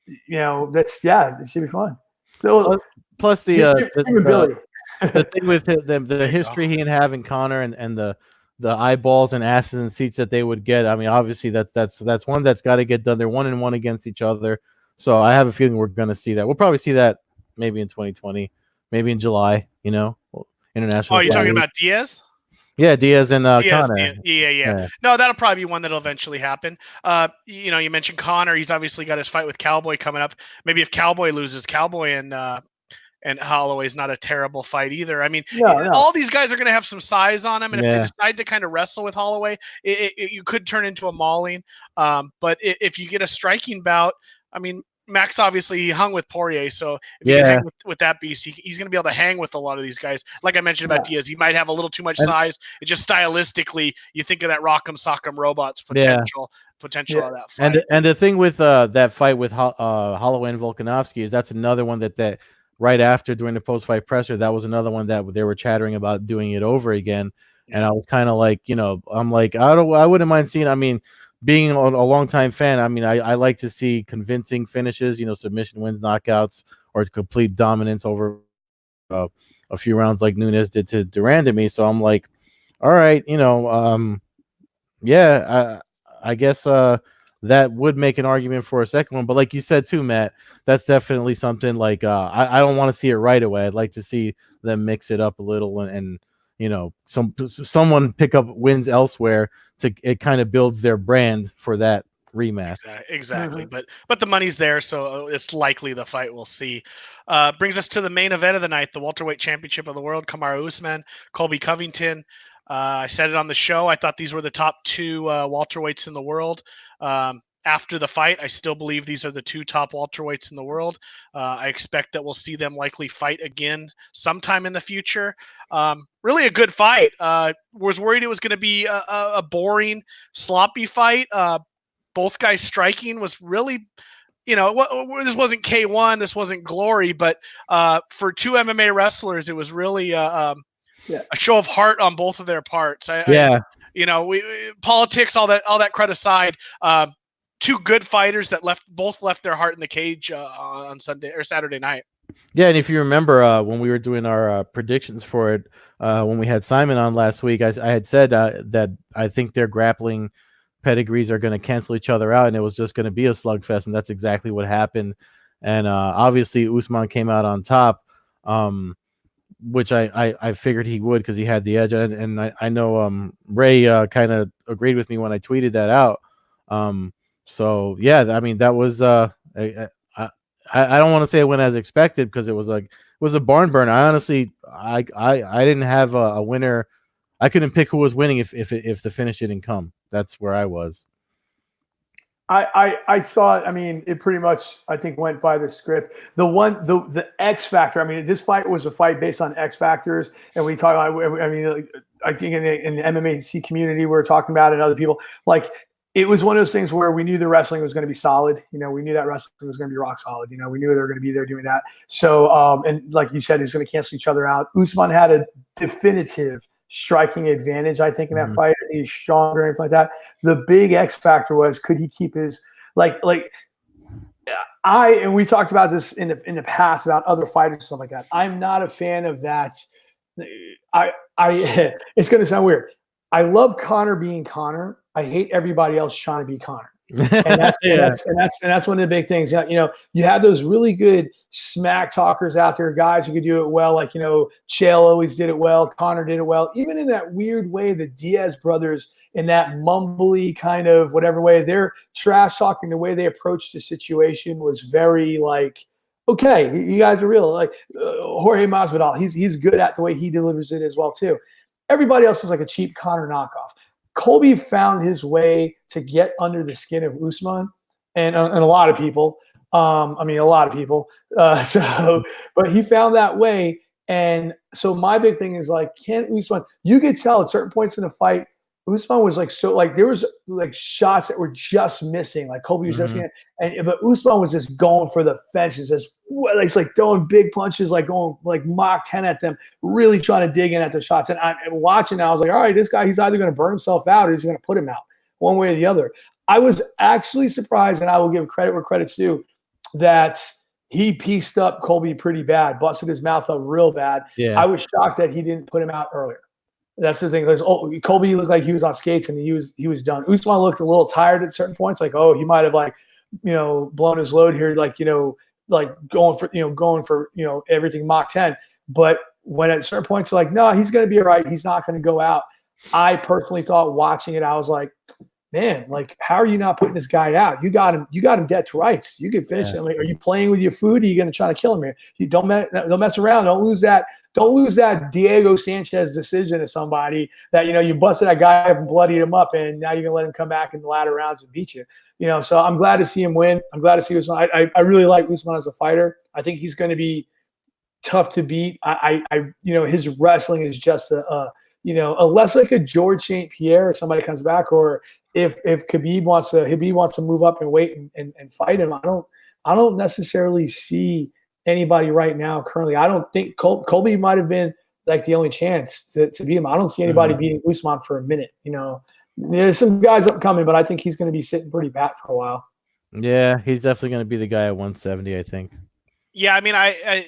You know, it should be fun. So, Plus Billy. the thing with the history he and having Connor and the eyeballs and asses and seats that they would get. I mean, obviously that's one that's got to get done. They're 1-1 against each other, so I have a feeling we're going to see that. We'll probably see that maybe in 2020, maybe in July. You know, international. Oh, you're talking about Diaz? Yeah, Diaz and Diaz, Connor. Yeah. No, that'll probably be one that'll eventually happen. You know, you mentioned Connor. He's obviously got his fight with Cowboy coming up. Maybe if Cowboy loses, Cowboy and Holloway's not a terrible fight either. I mean, all these guys are going to have some size on them, and if they decide to kind of wrestle with Holloway, you could turn into a mauling. But if you get a striking bout, I mean, Max obviously hung with Poirier, so if you can hang with that beast, he's going to be able to hang with a lot of these guys. Like I mentioned about Diaz, he might have a little too much size. It just stylistically, you think of that Rock'em Sock'em Robots potential of that fight. And the thing with that fight with Holloway and Volkanovski is that's another one that right after during the post-fight presser, that was another one that they were chattering about doing it over again. And I was kind of like, you know, I'm like, I wouldn't mind seeing. I mean, being a longtime fan, I mean, I like to see convincing finishes, you know, submission wins, knockouts, or complete dominance over a few rounds like Nunes did to Duran to me. So I'm like, all right, you know, I guess that would make an argument for a second one. But like you said too, Matt, that's definitely something like I don't want to see it right away. I'd like to see them mix it up a little and you know, someone pick up wins elsewhere it kind of builds their brand for that rematch. Exactly. But the money's there, so it's likely the fight we'll see. Brings us to the main event of the night, the welterweight championship of the world, Kamaru Usman, Colby Covington. I said it on the show. I thought these were the top two welterweights in the world. After the fight, I still believe these are the two top welterweights in the world. I expect that we'll see them likely fight again sometime in the future. Really a good fight. Was worried it was going to be a boring, sloppy fight. Both guys striking was really, you know, this wasn't K1, this wasn't glory, but for two MMA wrestlers, it was really a show of heart on both of their parts. You know, politics, all that crud aside. Two good fighters that both left their heart in the cage on Sunday or Saturday night. Yeah, and if you remember when we were doing our predictions for it, when we had Simon on last week, I had said that I think their grappling pedigrees are going to cancel each other out, and it was just going to be a slugfest, and that's exactly what happened. And obviously, Usman came out on top, which I figured he would because he had the edge, and I know Ray kind of agreed with me when I tweeted that out. So yeah, I mean that was I don't want to say it went as expected because it was a barn burner. I honestly I didn't have a winner. I couldn't pick who was winning if the finish didn't come. That's where I was. I saw it. I mean, it pretty much I think went by the script. The X factor. I mean, this fight was a fight based on X factors, and we talk about. I mean, I think in the MMA community we were talking about it, and other people like. It was one of those things where we knew the wrestling was going to be solid. You know, we knew that wrestling was going to be rock solid. You know, we knew they were going to be there doing that. So, and like you said, it's going to cancel each other out. Usman had a definitive striking advantage, I think, in that fight. He's stronger and anything like that. The big X factor was, could he keep his and we talked about this in the past about other fighters and stuff like that. I'm not a fan of that. It's going to sound weird. I love Conor being Conor. I hate everybody else trying to be Conor. And that's one of the big things. You know, you have those really good smack talkers out there, guys who could do it well. Like, you know, Chael always did it well. Conor did it well. Even in that weird way, the Diaz brothers in that mumbly kind of whatever way, they're trash talking. The way they approached the situation was very like, okay, you guys are real. Like Jorge Masvidal, he's good at the way he delivers it as well too. Everybody else is like a cheap Conor knockoff. Colby found his way to get under the skin of Usman and a lot of people. I mean, a lot of people. But he found that way. And so my big thing is like, can Usman, you could tell at certain points in the fight, Usman was like, so like there was like shots that were just missing. Like Colby was just but Usman was just going for the fences, just like throwing big punches, like going like Mach 10 at them, really trying to dig in at the shots. And I'm watching, I was like, all right, this guy, he's either going to burn himself out or he's going to put him out one way or the other. I was actually surprised, and I will give credit where credit's due, that he pieced up Colby pretty bad, busted his mouth up real bad. Yeah. I was shocked that he didn't put him out earlier. That's the thing. Because Colby looked like he was on skates and he was done. Usman looked a little tired at certain points, like, oh, he might have like, blown his load here, like, like going for everything Mach 10. But when at certain points, like, no, he's going to be all right. He's not going to go out. I personally thought watching it, I was like, man, like, how are you not putting this guy out? You got him dead to rights. You can finish him. Like, are you playing with your food? Or are you going to try to kill him here? You don't mess around. Don't lose that Diego Sanchez decision to somebody that, you busted that guy up and bloodied him up, and now you're going to let him come back in the latter rounds and beat you. So I'm glad to see him win. I'm glad to see Usman. I really like Usman as a fighter. I think he's going to be tough to beat. His wrestling is just a less like a George St. Pierre if somebody comes back, or if Khabib wants to move up and wait and fight him. I don't necessarily see anybody right now currently. I don't think Colby might have been like the only chance to beat him. I don't see anybody beating Usman for a minute. There's some guys upcoming, but I think he's going to be sitting pretty pat for a while. Yeah, he's definitely going to be the guy at 170, I think. Yeah, I mean, I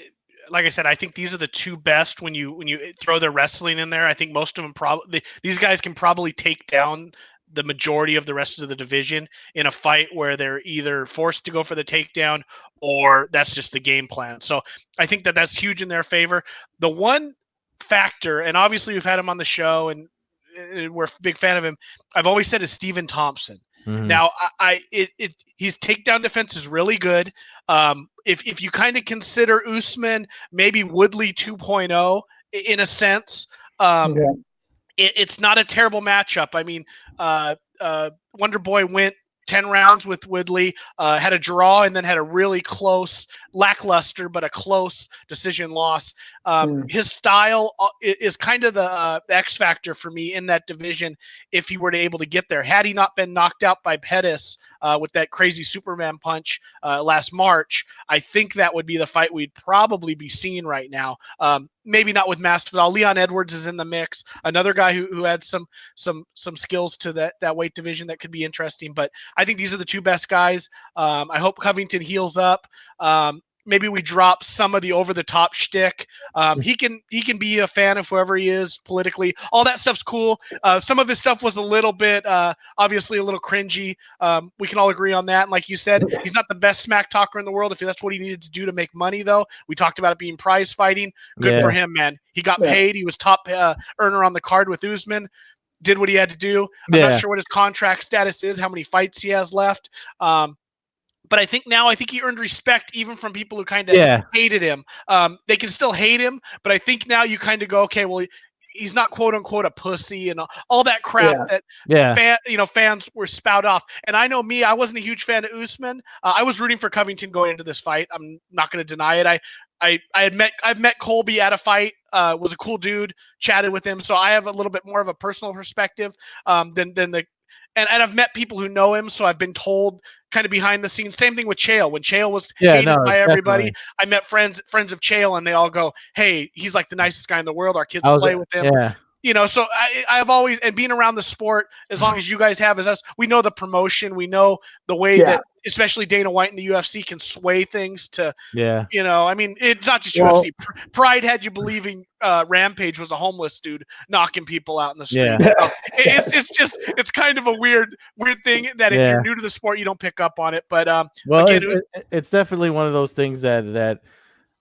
like I said, I think these are the two best when you throw their wrestling in there. I think most of them these guys can probably take down the majority of the rest of the division in a fight where they're either forced to go for the takedown or that's just the game plan. So I think that's huge in their favor. The one factor, and obviously we've had him on the show and we're a big fan of him, I've always said is Stephen Thompson. Now, his takedown defense is really good. If you kind of consider Usman maybe Woodley 2.0 in a sense, it's not a terrible matchup. I mean, Wonder Boy went 10 rounds with Woodley, had a draw, and then had a really close, lackluster, but a close decision loss. His style is kind of the X factor for me in that division if he were to able to get there. Had he not been knocked out by Pettis with that crazy Superman punch last March, I think that would be the fight we'd probably be seeing right now. Maybe not with Masvidal. Leon Edwards is in the mix. Another guy who had some skills to that weight division that could be interesting. But I think these are the two best guys. I hope Covington heals up. Maybe we drop some of the over-the-top shtick. He can be a fan of whoever he is politically. All that stuff's cool. Some of his stuff was a little bit, obviously a little cringy. We can all agree on that. And like you said, he's not the best smack talker in the world. If that's what he needed to do to make money, though, we talked about it being prize fighting. Good for him, man. He got paid. He was top earner on the card with Usman. Did what he had to do. I'm not sure what his contract status is, how many fights he has left. But I think he earned respect even from people who kind of hated him. They can still hate him, but I think now you kind of go, okay, well, he's not quote unquote a pussy and all that crap that fans were spout off. And I know me, I wasn't a huge fan of Usman. I was rooting for Covington going into this fight. I'm not going to deny it. I've met Colby at a fight. Was a cool dude. Chatted with him, so I have a little bit more of a personal perspective than the. And I've met people who know him, so I've been told kind of behind the scenes. Same thing with Chael. When Chael was hated by everybody, I met friends of Chael, and they all go, "Hey, he's like the nicest guy in the world. Our kids play with him." Yeah. So I've always, and being around the sport as long as you guys have as us, we know the promotion, we know the way that especially Dana White in the UFC can sway things to, I mean, it's not just UFC. Pride had you believing Rampage was a homeless dude knocking people out in the street. So it's kind of a weird thing that if you're new to the sport, you don't pick up on it. But again, it's definitely one of those things that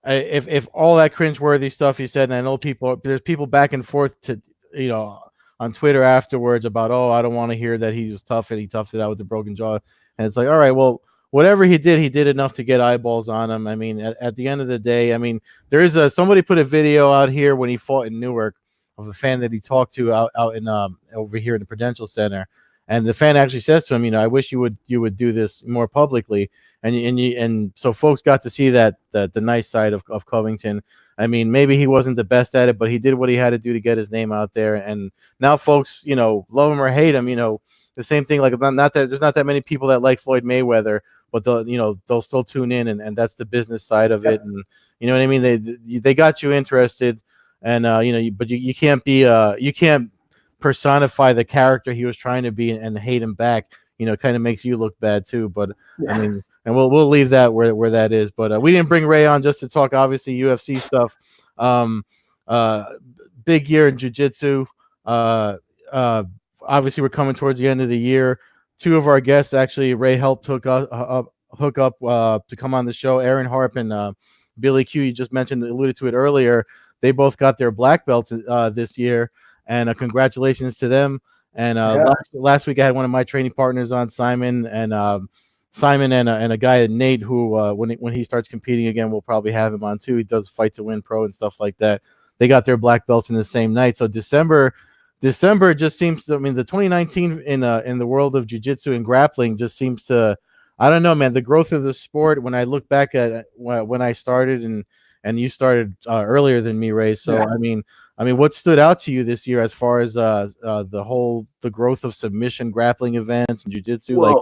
if all that cringeworthy stuff you said, and I know there's people back and forth to, on Twitter afterwards about, I don't want to hear that he was tough and he toughed it out with the broken jaw. And it's like, all right, well, whatever he did enough to get eyeballs on him. I mean, at the end of the day, I mean, there is somebody put a video out here when he fought in Newark a fan that he talked to out in over here in the Prudential Center, and the fan actually says to him, I wish you would do this more publicly, and so folks got to see that the nice side of Covington. I mean, maybe he wasn't the best at it, but he did what he had to do to get his name out there, and now folks, love him or hate him, the same thing. Like, not that there's not that many people that like Floyd Mayweather, but they'll still tune in, and that's the business side of it, and you know what I mean. They got you interested, and but you can't be you can't personify the character he was trying to be and hate him back. Kind of makes you look bad too. But I mean, and we'll leave that where that is. But we didn't bring Ray on just to talk obviously UFC stuff. Big year in jiu-jitsu. Obviously, we're coming towards the end of the year. Two of our guests, actually, Ray helped hook up to come on the show. Aaron Harp and Billy Q, you just alluded to it earlier. They both got their black belts this year, and congratulations to them. And last week I had one of my training partners on, Simon, and a guy, Nate, who when he starts competing again, we'll probably have him on too. He does Fight to Win Pro and stuff like that. They got their black belts in the same night. So December just seems to, the 2019 in the world of jiu-jitsu and grappling just seems to, I don't know, man, the growth of the sport, when I look back at when I started and you started earlier than me, Ray. So I mean, what stood out to you this year as far as the growth of submission grappling events and jiu-jitsu? Like,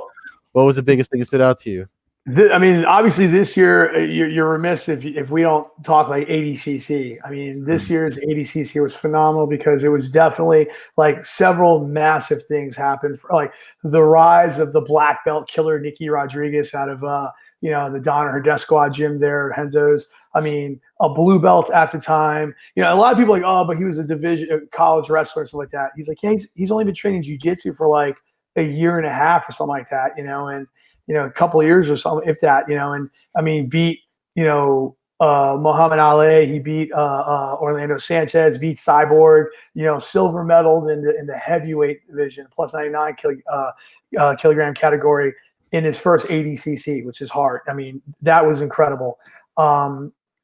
what was the biggest thing that stood out to you? Obviously this year you're remiss if we don't talk like ADCC. This year's ADCC was phenomenal because it was definitely like several massive things happened. Like the rise of the black belt killer Nikki Rodriguez out of the Donna Her Death Squad gym there, Henzo's. A blue belt at the time. A lot of people are like, oh, but he was a college wrestler or something like that. He's like, yeah, he's only been training jiu-jitsu for like a year and a half or something like that, and a couple of years or something, if that, beat, Muhammad Ali, he beat Orlando Sanchez, beat Cyborg, silver medaled in the heavyweight division, plus 99 kilogram category in his first ADCC, which is hard. That was incredible.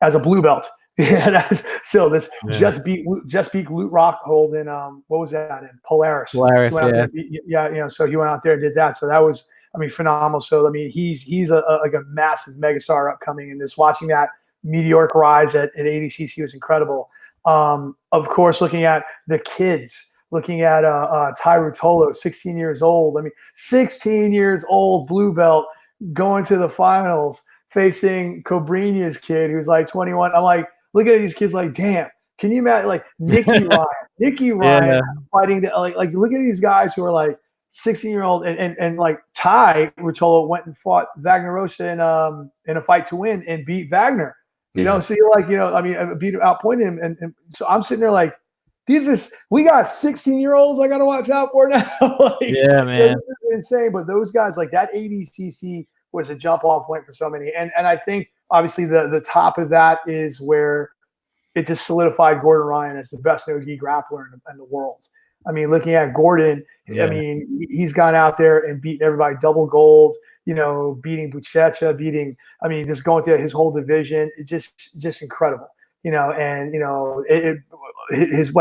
As a blue belt. Just beat Loot Rockhold in what was that in Polaris? So he went out there and did that. So that was phenomenal. So he's like a massive megastar upcoming, and just watching that meteoric rise at ADCC was incredible. Of course, looking at the kids, looking at Ty Rutolo, 16 years old. 16 years old, blue belt, going to the finals, facing Cobrinia's kid who's like 21. I'm like, look at these kids, like, damn, can you imagine, like Nicky Ryan fighting like look at these guys who are like 16-year-old and like Ty Rutolo went and fought Wagner Rocha in a fight to win and beat Wagner. So you're like, outpointed him, and so I'm sitting there like, we got 16-year-olds I gotta watch out for now. Man, this is insane. But those guys, like that ADCC was a jump off point for so many. And I think obviously the top of that is where it just solidified Gordon Ryan as the best no-gi grappler in the world. Looking at Gordon, he's gone out there and beaten everybody, double gold, beating Buchecha, just going through his whole division. It's just incredible, his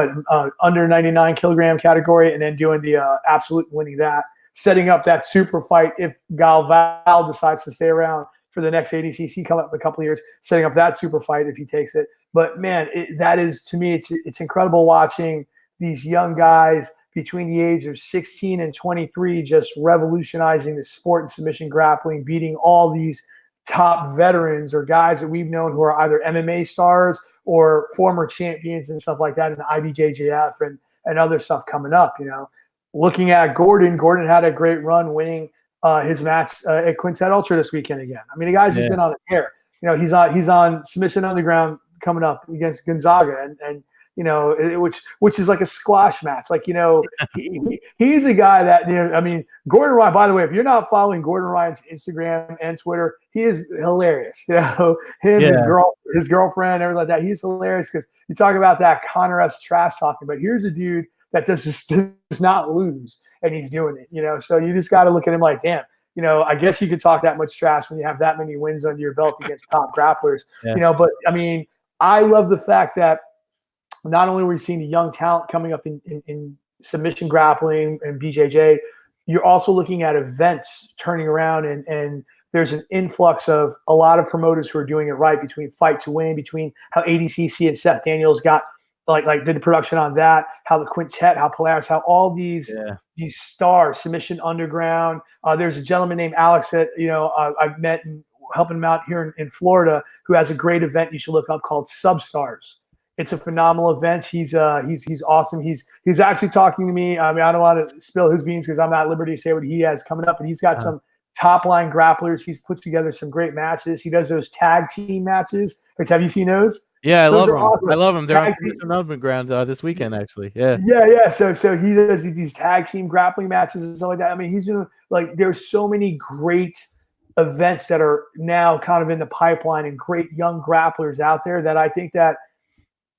under 99 kilogram category, and then doing the absolute, winning that, setting up that super fight if Galval decides to stay around for the next ADCC coming up in a couple of years, setting up that super fight if he takes it. But man, that is, to me, it's incredible watching these young guys between the age of 16 and 23 just revolutionizing the sport and submission grappling, beating all these top veterans or guys that we've known who are either MMA stars or former champions and stuff like that in the IBJJF and other stuff coming up. Looking at Gordon had a great run winning his match at Quintet Ultra this weekend again. The guy's just been on a tear. He's on Submission Underground coming up against Gonzaga, and which is like a squash match. Like, he's a guy that, Gordon Ryan, by the way, if you're not following Gordon Ryan's Instagram and Twitter, he is hilarious. His girlfriend, everything like that. He's hilarious because you talk about that Conor-esque trash talking, but here's a dude that does not lose, and he's doing it, so you just got to look at him like, damn, I guess you could talk that much trash when you have that many wins under your belt against top grapplers, but I love the fact that not only are we seeing the young talent coming up in submission grappling and BJJ, you're also looking at events turning around, and there's an influx of a lot of promoters who are doing it right, between Fight to Win, between how ADCC and Seth Daniels got did the production on that, how the Quintet, how Polaris, how all these stars, Submission Underground. There's a gentleman named Alex that I've met and helping him out here in Florida, who has a great event you should look up called Substars. It's a phenomenal event. He's awesome. He's actually talking to me. I mean, I don't want to spill his beans because I'm not at liberty to say what he has coming up, but he's got some top line grapplers. He's put together some great matches. He does those tag team matches. Have you seen those? Yeah, I love them. Awesome. I love them. They're on Submission Ground this weekend, actually. Yeah. Yeah. So he does these tag team grappling matches and stuff like that. I mean, he's doing there's so many great events that are now kind of in the pipeline and great young grapplers out there that I think that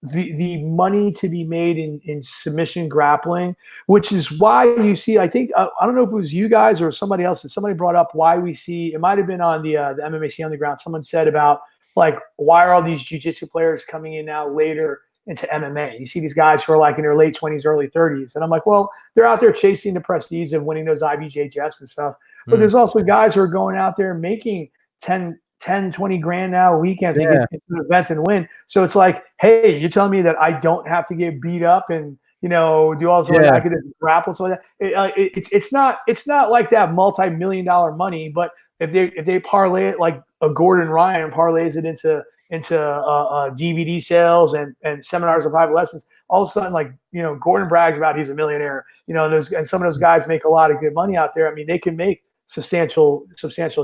the money to be made in submission grappling, which is why you see, I think, I don't know if it was you guys or somebody else, that somebody brought up why we see, it might have been on the MMAC Underground, someone said about why are all these jiu-jitsu players coming in now later into MMA? You see these guys who are in their late 20s, early 30s. And I'm like, well, they're out there chasing the prestige of winning those IBJJFs and stuff. But there's also guys who are going out there making 10, 20 grand now a weekend to get into an event and win. So it's like, hey, you're telling me that I don't have to get beat up and do all this I could grapple so that it's not like that multi-million-dollar money, but if they parlay it like a Gordon Ryan parlays it into DVD sales and seminars and private lessons, all of a sudden, Gordon brags about he's a millionaire, and some of those guys make a lot of good money out there. I mean, they can make substantial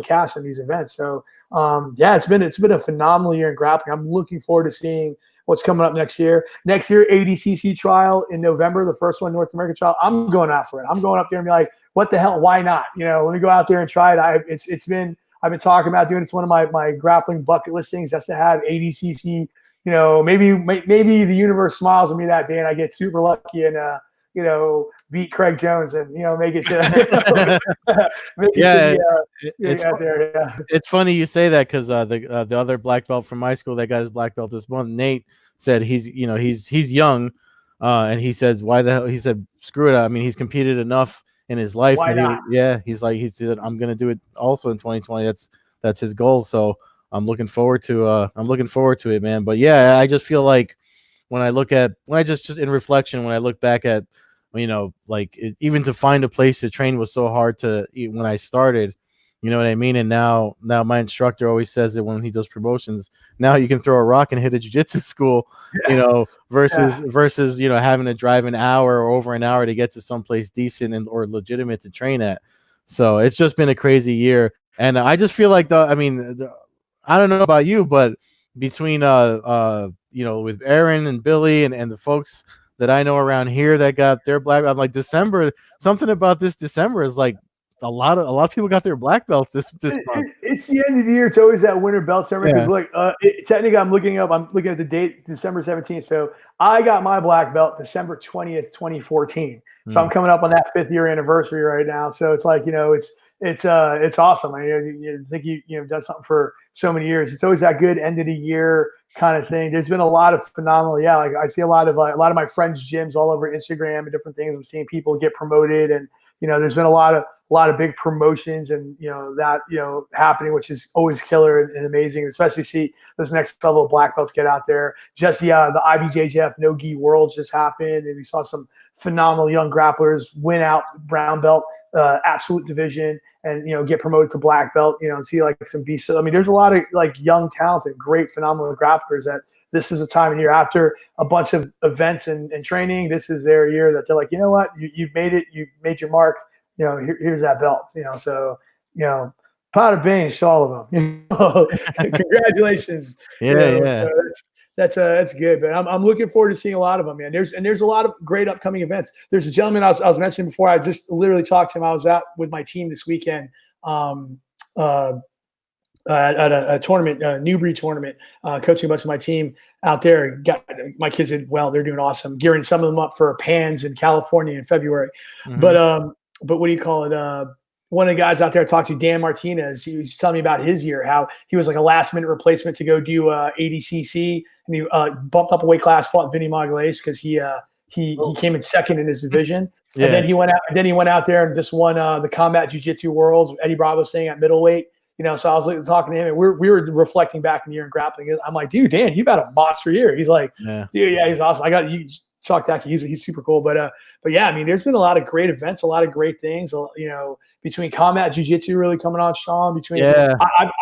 cash in these events. So it's been a phenomenal year in grappling. I'm looking forward to seeing what's coming up next year. Next year, ADCC trial in November, the first one, North American trial. I'm going out for it. I'm going up there and be like, what the hell? Why not? Let me go out there and try it. I've been talking about doing it. It's one of my grappling bucket list things, just to have ADCC. Maybe the universe smiles at me that day and I get super lucky and beat Craig Jones and make it to It's funny you say that because the other black belt from my school that got his black belt this month, Nate, said he's young, and he says why the hell, he said screw it. I mean, he's competed enough in his life. Why not? He said I'm gonna do it also in 2020. That's his goal. So I'm looking forward to it, man. But yeah, I just feel like when I just in reflection, when I look back at, even to find a place to train was so hard when I started, you know what I mean? And now my instructor always says it when he does promotions. Now you can throw a rock and hit a jiu-jitsu school, versus having to drive an hour or over an hour to get to someplace decent or legitimate to train at. So it's just been a crazy year. And I just feel like I don't know about you, but between with Aaron and Billy and the folks that I know around here that got their black, I'm like, December, something about this December is like a lot of people got their black belts this month. It's the end of the year. It's always that winter belt ceremony because technically I'm looking at the date, December 17th. So I got my black belt December 20th, 2014. So I'm coming up on that 5th year anniversary right now. So it's like, it's awesome. You think you've done something for so many years. It's always that good end of the year kind of thing. There's been a lot of phenomenal. Yeah, I see a lot of my friends' gyms all over Instagram and different things. I'm seeing people get promoted, and there's been a lot of big promotions and happening, which is always killer and amazing. Especially see those next level of black belts get out there. Just the IBJJF No Gi Worlds just happened, and we saw some phenomenal young grapplers win out brown belt absolute division and get promoted to black belt, and see some beasts. So, I mean, there's a lot of young, talented, great, phenomenal grapplers that this is a time of year after a bunch of events and training. This is their year that they're like, you know what, you've made it, you've made your mark. Here's that belt. So pot of beans to all of them. Congratulations. Yeah. So that's good, but I'm looking forward to seeing a lot of them, man. There's a lot of great upcoming events. There's a gentleman I was mentioning before. I just literally talked to him. I was out with my team this weekend at a tournament, a Newbury tournament, coaching a bunch of my team out there. Got my kids did well. They're doing awesome. Gearing some of them up for PANS in California in February. Mm-hmm. But what do you call it? one of the guys out there I talked to, Dan Martinez, he was telling me about his year, how he was like a last minute replacement to go do ADCC, and he bumped up a weight class, fought Vinny Magalhaes because he came in second in his division. Yeah. And then he went out there and just won the Combat Jiu-Jitsu Worlds. Eddie Bravo's staying at middleweight. So I was talking to him, and we were reflecting back in the year in grappling. I'm like, dude, Dan, you've had a monster year. He's like, dude, yeah, he's awesome. I got you. Chalk Tacky, he's super cool. But yeah, I mean, there's been a lot of great events, a lot of great things. Between Combat Jiu-Jitsu really coming on strong.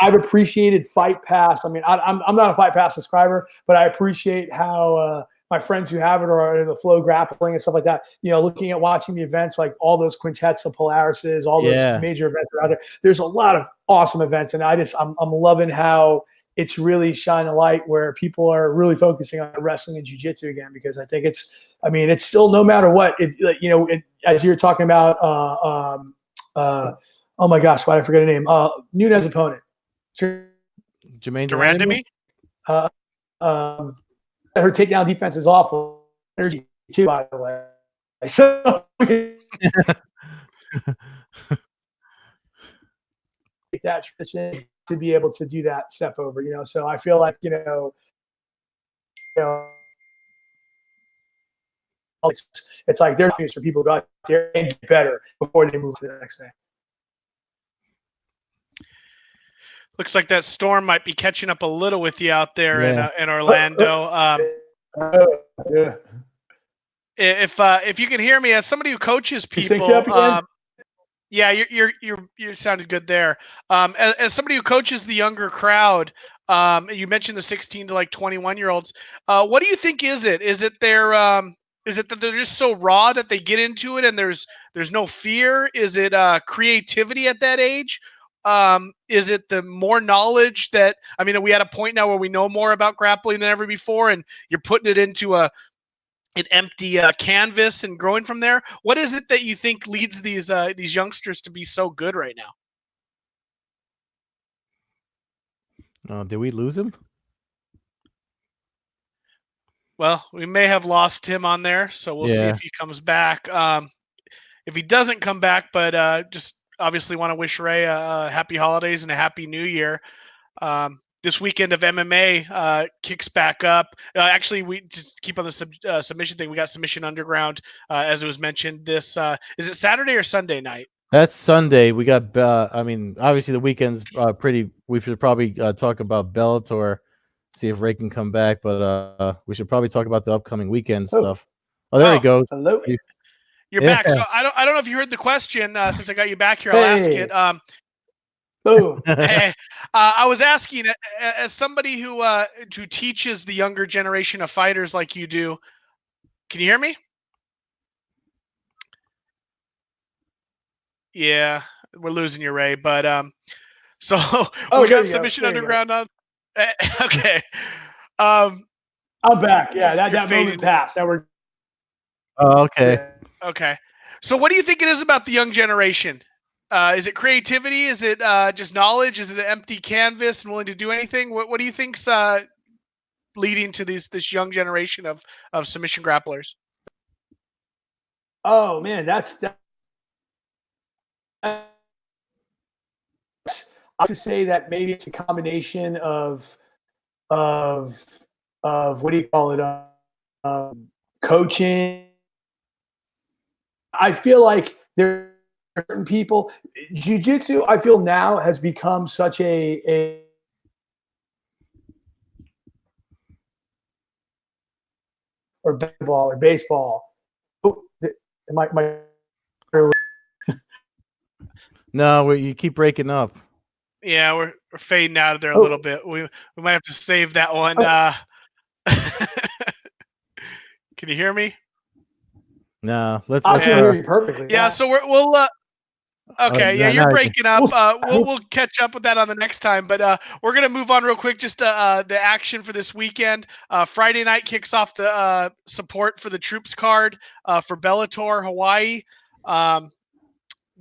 I've appreciated Fight Pass. I mean, I'm not a Fight Pass subscriber, but I appreciate how my friends who have it are in the Flow Grappling and stuff like that. Looking at watching the events, like all those quintets of Polarises, all those major events are out there. There's a lot of awesome events, and I'm loving how it's really shining a light where people are really focusing on wrestling and jiu-jitsu again, because I think it's still, no matter what, as you're talking about, oh my gosh, why did I forget her name? Nunes opponent. Jermaine Durandamy? Her takedown defense is awful. Energy too, by the way. So that transition to be able to do that step over, So I feel like, it's like there's things for people to go out there and get better before they move to the next thing. Looks like that storm might be catching up a little with you out there in Orlando. Yeah. If you can hear me, as somebody who coaches people, yeah, you sounded good there. As somebody who coaches the younger crowd, you mentioned the 16 to 21-year-olds. What do you think is it? Is it that they're just so raw that they get into it and there's no fear? Is it creativity at that age? Is it the more knowledge that, are we at a point now where we know more about grappling than ever before, and you're putting it into an empty canvas and growing from there? What is it that you think leads these youngsters to be so good right now? Did we lose him? Well, we may have lost him on there, so we'll see if he comes back. If he doesn't come back, but just obviously want to wish Ray a happy holidays and a happy new year. This weekend of MMA kicks back up. Actually, we just keep on the submission thing. We got Submission Underground, as it was mentioned. This is it Saturday or Sunday night? That's Sunday. We got. Obviously the weekend's pretty. We should probably talk about Bellator, see if Ray can come back. But we should probably talk about the upcoming weekend stuff. Oh, there he goes. Hello. You're back. So I don't know if you heard the question. Since I got you back here, I'll ask it. Hey, I was asking, as somebody who teaches the younger generation of fighters like you do. Can you hear me? Yeah, we're losing you, Ray. But so we got Submission Underground on. Okay. I'm back. Yeah, that moment passed. Now we're. Oh, okay. Yeah. Okay. So what do you think it is about the young generation? Is it creativity? Is it just knowledge? Is it an empty canvas and willing to do anything? What do you think's leading to this young generation of submission grapplers? Oh man, that's I to say that maybe it's a combination of what do you call it? Coaching. I feel like there are certain people. Jiu-jitsu, I feel now has become such a or basketball or baseball. Oh, No, you keep breaking up. Yeah, we're fading out of there a little bit. We might have to save that one. Can you hear me? No, let's. I can hear you perfectly. Yeah, so we'll. Okay, you're breaking up. We'll catch up with that on the next time. But we're gonna move on real quick. Just the action for this weekend. Friday night kicks off the support for the troops card for Bellator Hawaii.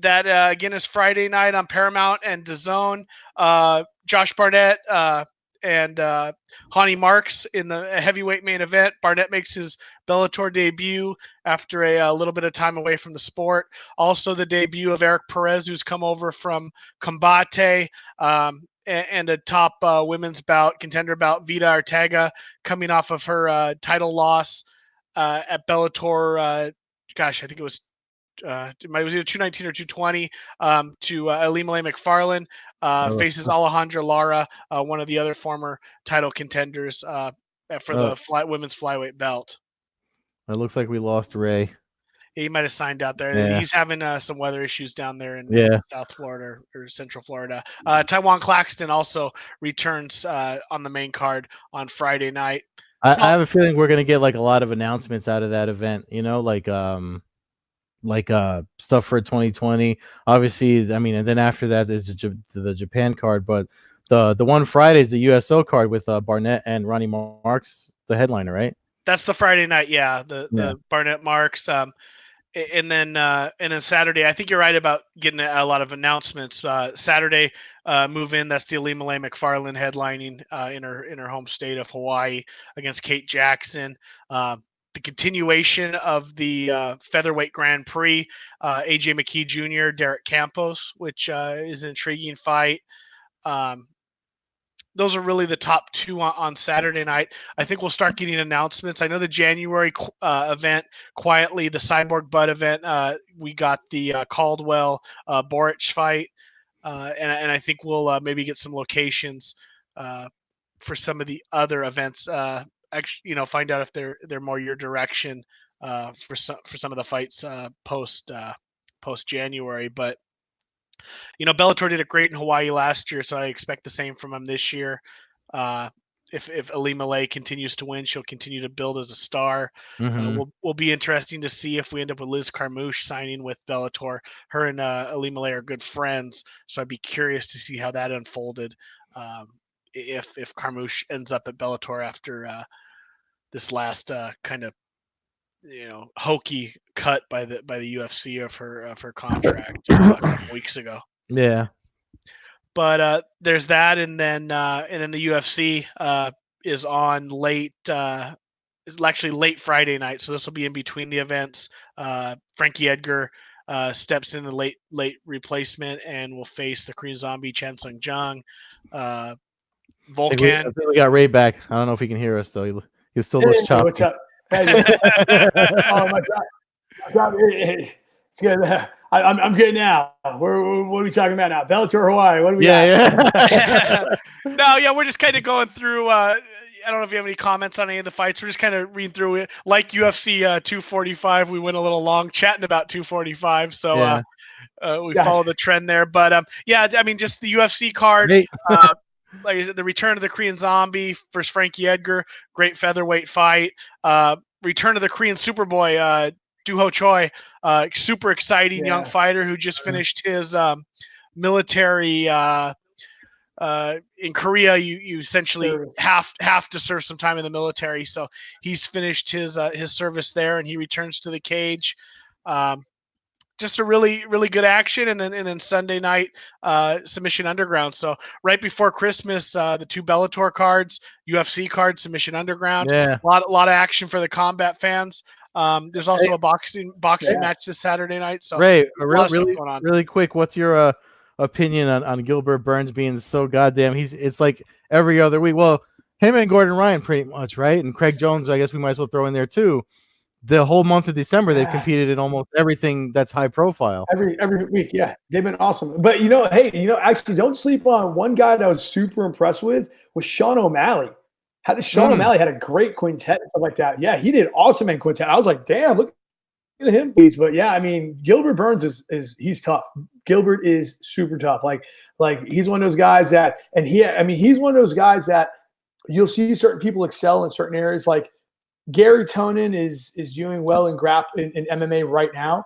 That again is Friday night on Paramount and DAZN. Josh Barnett, and Hani Marks in the heavyweight main event. Barnett makes his Bellator debut after a little bit of time away from the sport. Also, the debut of Eric Perez, who's come over from Combate, and a top women's contender bout, Vida Ortega, coming off of her title loss at Bellator. I think it was either 219 or 220 to Elimele McFarlane. Faces Alejandra Lara, one of the other former title contenders for the women's flyweight belt. It looks like we lost Ray. He might have signed out there. Yeah. He's having some weather issues down there in South Florida or Central Florida. Taiwan Claxton also returns on the main card on Friday night. I have a feeling we're gonna get like a lot of announcements out of that event. You know, like stuff for 2020. Obviously, I mean, and then after that there's the Japan card, but the one Friday is the USO card with Barnett and Ronnie Marks, the headliner, right? That's the Friday night, the Barnett Marks. And then Saturday, I think you're right about getting a lot of announcements. Saturday, move in. That's the Elimele McFarlane headlining in her home state of Hawaii against Kate Jackson. The continuation of the featherweight Grand Prix, AJ McKee Jr., Derek Campos, which is an intriguing fight. Those are really the top two on Saturday night. I think we'll start getting announcements. I know the January event, quietly, the Cyborg Bud event, we got the Caldwell Boric fight, and I think we'll maybe get some locations for some of the other events. Actually, find out if they're more your direction for some of the fights post January, but. Bellator did it great in Hawaii last year, so I expect the same from him this year. If Elimele continues to win, she'll continue to build as a star. Mm-hmm. Will be interesting to see if we end up with Liz Carmouche signing with Bellator. Her and Elimele are good friends, so I'd be curious to see how that unfolded. If Carmouche ends up at Bellator after this last kind of hokey cut by the UFC of her contract a couple weeks ago. Yeah. But there's that, and then the UFC is on late. It's actually late Friday night, so this will be in between the events. Frankie Edgar steps in the late replacement and will face the Korean Zombie Chan Sung Jung. Volkan. I think we got Ray back. I don't know if he can hear us though. He still looks choppy. What's up? Oh my God! It's good. I'm good now. What are we talking about now? Bellator Hawaii. What do we got? No, we're just kind of going through. I don't know if you have any comments on any of the fights. We're just kind of reading through it. Like UFC 245, we went a little long chatting about 245, so we follow the trend there. But I mean, just the UFC card. Like I said, the return of the Korean Zombie versus Frankie Edgar, great featherweight fight. Return of the Korean Superboy, Doo-Ho Choi, super exciting young fighter who just finished his military. In Korea, you essentially have to serve some time in the military, so he's finished his service there, and he returns to the cage. Just a really, really good action, and then Sunday night, Submission Underground. So right before Christmas, the two Bellator cards, UFC card, Submission Underground. Yeah, a lot of action for the combat fans. There's also a boxing match this Saturday night. So Ray, really quick, what's your opinion on Gilbert Burns being so goddamn? It's like every other week. Well, him and Gordon Ryan pretty much, right? And Craig Jones, I guess we might as well throw in there too. The whole month of December, they've competed in almost everything that's high profile. Every week, yeah, they've been awesome. But actually, don't sleep on one guy that I was super impressed with was Sean O'Malley. O'Malley had a great quintet and stuff like that. Yeah, he did awesome in quintet. I was like, damn, look at him. But yeah, I mean, Gilbert Burns he's tough. Gilbert is super tough. Like he's one of those guys that, and he's one of those guys that you'll see certain people excel in certain areas. Like Gary Tonin is doing well in MMA right now.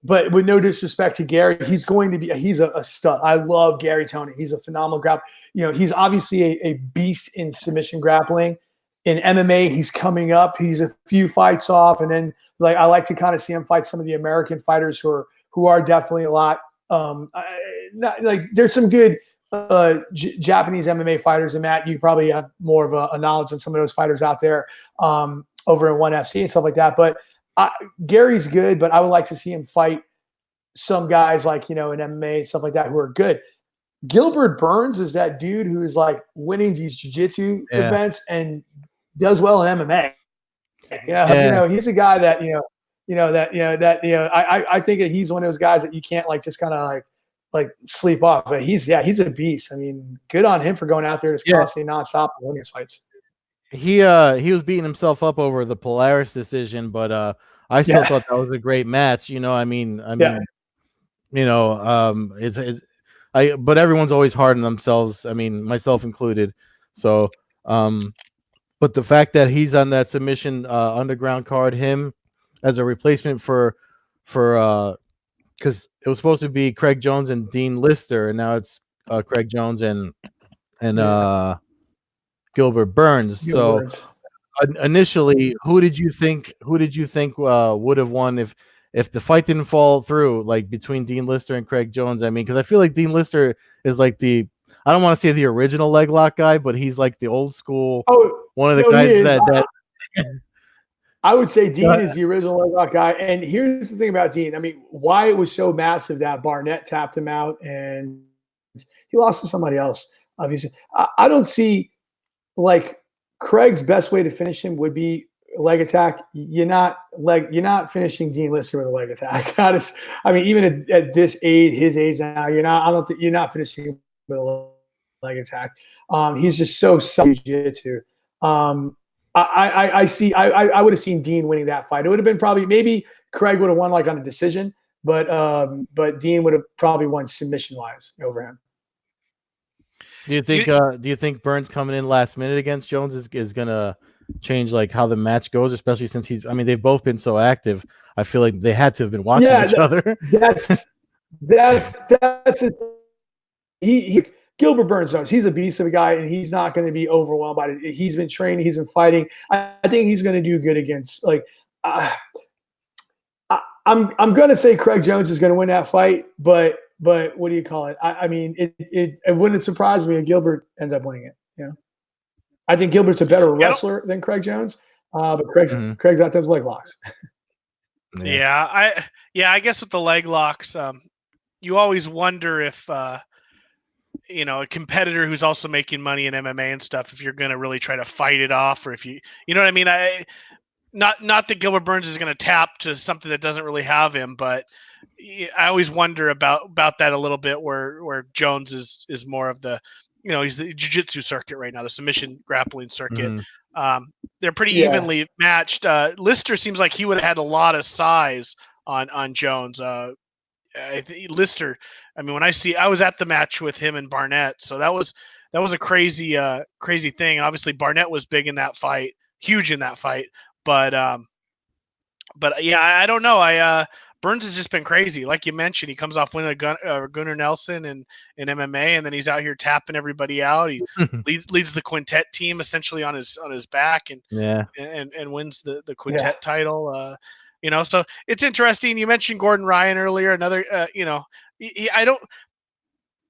But with no disrespect to Gary, he's a stud. I love Gary Tonin. He's a phenomenal grappler. He's obviously a beast in submission grappling. In MMA, he's coming up. He's a few fights off, and then I like to kind of see him fight some of the American fighters who are definitely a lot. There's some good Japanese MMA fighters, and Matt, you probably have more of a knowledge on some of those fighters out there over in ONE FC and stuff like that. But Gary's good, but I would like to see him fight some guys like, in MMA and stuff like that who are good. Gilbert Burns is that dude who is like winning these jiu-jitsu events and does well in MMA. He's a guy that, I think that he's one of those guys that you can't like just kind of like sleep off. But he's a beast. I mean, good on him for going out there just constantly nonstop and winning his fights. He was beating himself up over the Polaris decision, but I still thought that was a great match. But everyone's always hard on themselves. I mean, myself included. So, but the fact that he's on that submission underground card, him as a replacement for because it was supposed to be Craig Jones and Dean Lister, and now it's Craig Jones and Gilbert Burns. Initially, who did you think would have won if the fight didn't fall through, like between Dean Lister and Craig Jones? I mean, because I feel like Dean Lister is like I don't want to say the original leg lock guy, but he's like the old school one of the guys that I would say Dean is the original leg lock guy. And here's the thing about Dean. I mean, why it was so massive that Barnett tapped him out and he lost to somebody else, obviously. I don't see like Craig's best way to finish him would be leg attack. You're not finishing Dean Lister with a leg attack. I mean, even at this age, his age now, you're not finishing him with a leg attack. He's just so jiu-jitsu. I would have seen Dean winning that fight. It would have been maybe Craig would have won like on a decision, but Dean would have probably won submission wise over him. Do you think Burns coming in last minute against Jones is gonna change like how the match goes, especially since they've both been so active? I feel like they had to have been watching each other. That's it. Gilbert Burns knows he's a beast of a guy, and he's not going to be overwhelmed by it. He's been training, he's been fighting. I think he's going to do good against I'm going to say Craig Jones is going to win that fight, but what do you call it? I mean, it wouldn't surprise me if Gilbert ends up winning it. I think Gilbert's a better wrestler than Craig Jones, but Craig's out those leg locks. I guess with the leg locks, you always wonder if a competitor who's also making money in MMA and stuff, if you're going to really try to fight it off, or if you know what I mean? Not that Gilbert Burns is going to tap to something that doesn't really have him, but I always wonder about that a little bit, where Jones is more of the, he's the jiu-jitsu circuit right now, the submission grappling circuit. They're pretty evenly matched. Lister seems like he would have had a lot of size on Jones. I think Lister, I mean, I was at the match with him and Barnett, so that was a crazy thing. And obviously Barnett was big in that fight, huge in that fight. But yeah, I don't know. Burns has just been crazy. Like you mentioned, he comes off winning Gunnar Nelson in MMA, and then he's out here tapping everybody out. He leads the quintet team essentially on his back, and wins the quintet title. So it's interesting. You mentioned Gordon Ryan earlier. Another, I don't.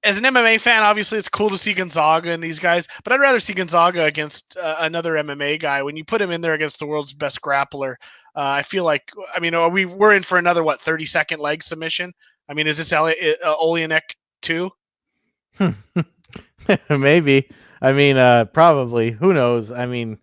As an MMA fan, obviously it's cool to see Gonzaga and these guys, but I'd rather see Gonzaga against another MMA guy. When you put him in there against the world's best grappler, I feel like, we're in for another 30-second leg submission. I mean, is this Oleanek too? Maybe. I mean, probably. Who knows? I mean,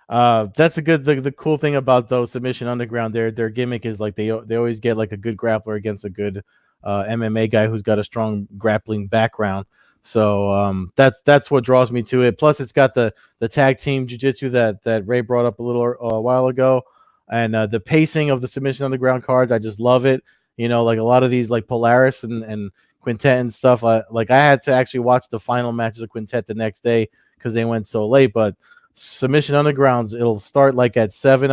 that's the cool thing about those submission underground. Their gimmick is like they always get like a good grappler against a good MMA guy who's got a strong grappling background. So that's what draws me to it. Plus, it's got the tag team jiu-jitsu that Ray brought up a while ago, and the pacing of the submission underground cards. I just love it. Like a lot of these like Polaris and Quintet and stuff. I had to actually watch the final matches of Quintet the next day because they went so late. But submission undergrounds, it'll start like at 7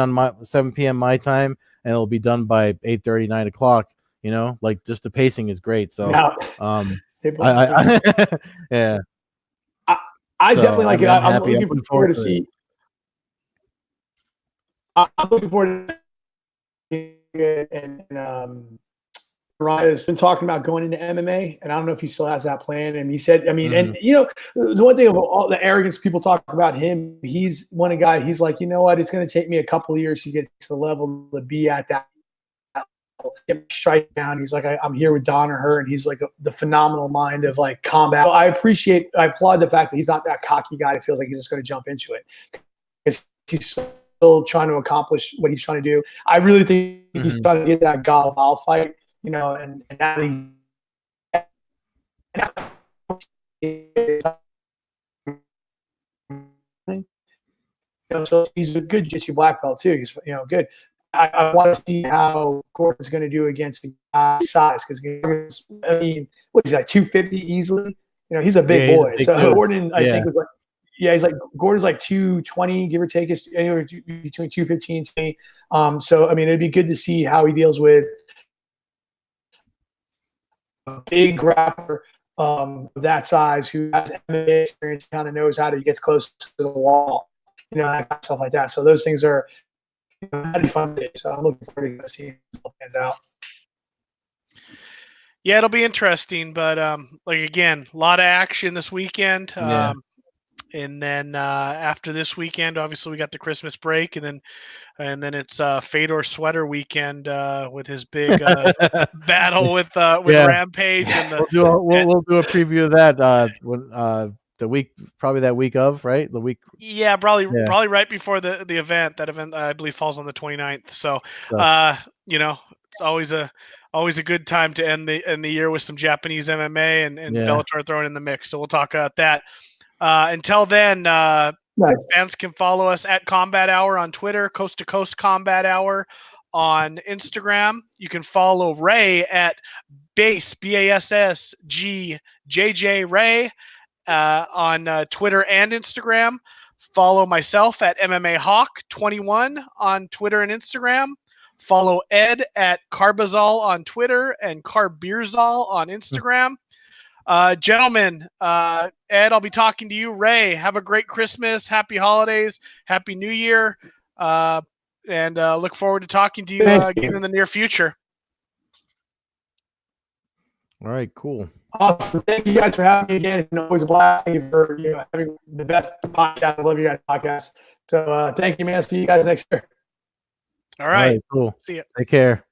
p.m. my time, and it'll be done by 8:30, 9 o'clock. Like just the pacing is great. So yeah. I definitely like it. I'm looking forward to see. I'm looking forward to and Ryan has been talking about going into MMA, and I don't know if he still has that plan. And he said, I mean, Mm-hmm. and you know, the one thing about all the arrogance people talk about him, he's one guy. He's like, you know what? It's going to take me a couple of years to get to the level to be at that. Get strike down. He's like, I'm here with Danaher, and he's like the phenomenal mind of like combat. So I applaud the fact that he's not that cocky guy that feels like he's just going to jump into it, because he's still trying to accomplish what he's trying to do. I really think he's trying to get that Galval fight, you know, and now so he's a good jiu-jitsu black belt too. He's, you know, good. I want to see how Gordon's going to do against the guy's size, because I mean, what is he, like 250 easily? You know, he's a big boy. Big so dude. Gordon, I think, was like, he's like, Gordon's like 220, give or take, is anywhere between 215 and 20. So I mean, it'd be good to see how he deals with a big grappler of that size who has MMA experience, kind of knows how to get close to the wall, you know, that kind of stuff like that. So those things are, you know, that'd be fun to do. So I'm looking forward to seeing how it pans out. Yeah, it'll be interesting, but like again, a lot of action this weekend. And then after this weekend, obviously we got the Christmas break, and then it's Fedor Sweater weekend with his big battle with Rampage. And we'll do a preview of that when the week, probably that week of, right? The week. Yeah, probably right before the event. That event I believe falls on the 29th. So you know, it's always a good time to end the year with some Japanese MMA and Bellator thrown in the mix. So we'll talk about that. Until then, fans can follow us at Combat Hour on Twitter, Coast-to-Coast Combat Hour on Instagram. You can follow Ray at BASSGJJ Ray on Twitter and Instagram. Follow myself at MMA Hawk 21 on Twitter and Instagram. Follow Ed at Carbazol on Twitter and Carbeerzol on Instagram. Gentlemen, Ed, I'll be talking to you. Ray, have a great Christmas, happy holidays, happy New Year, and look forward to talking to you again in the near future. All right, cool. Awesome. Thank you guys for having me again. It's always a blast. Thank you for having the best podcast. I love your guys' podcast. So thank you, man. See you guys next year. All right. Cool. See ya. Take care.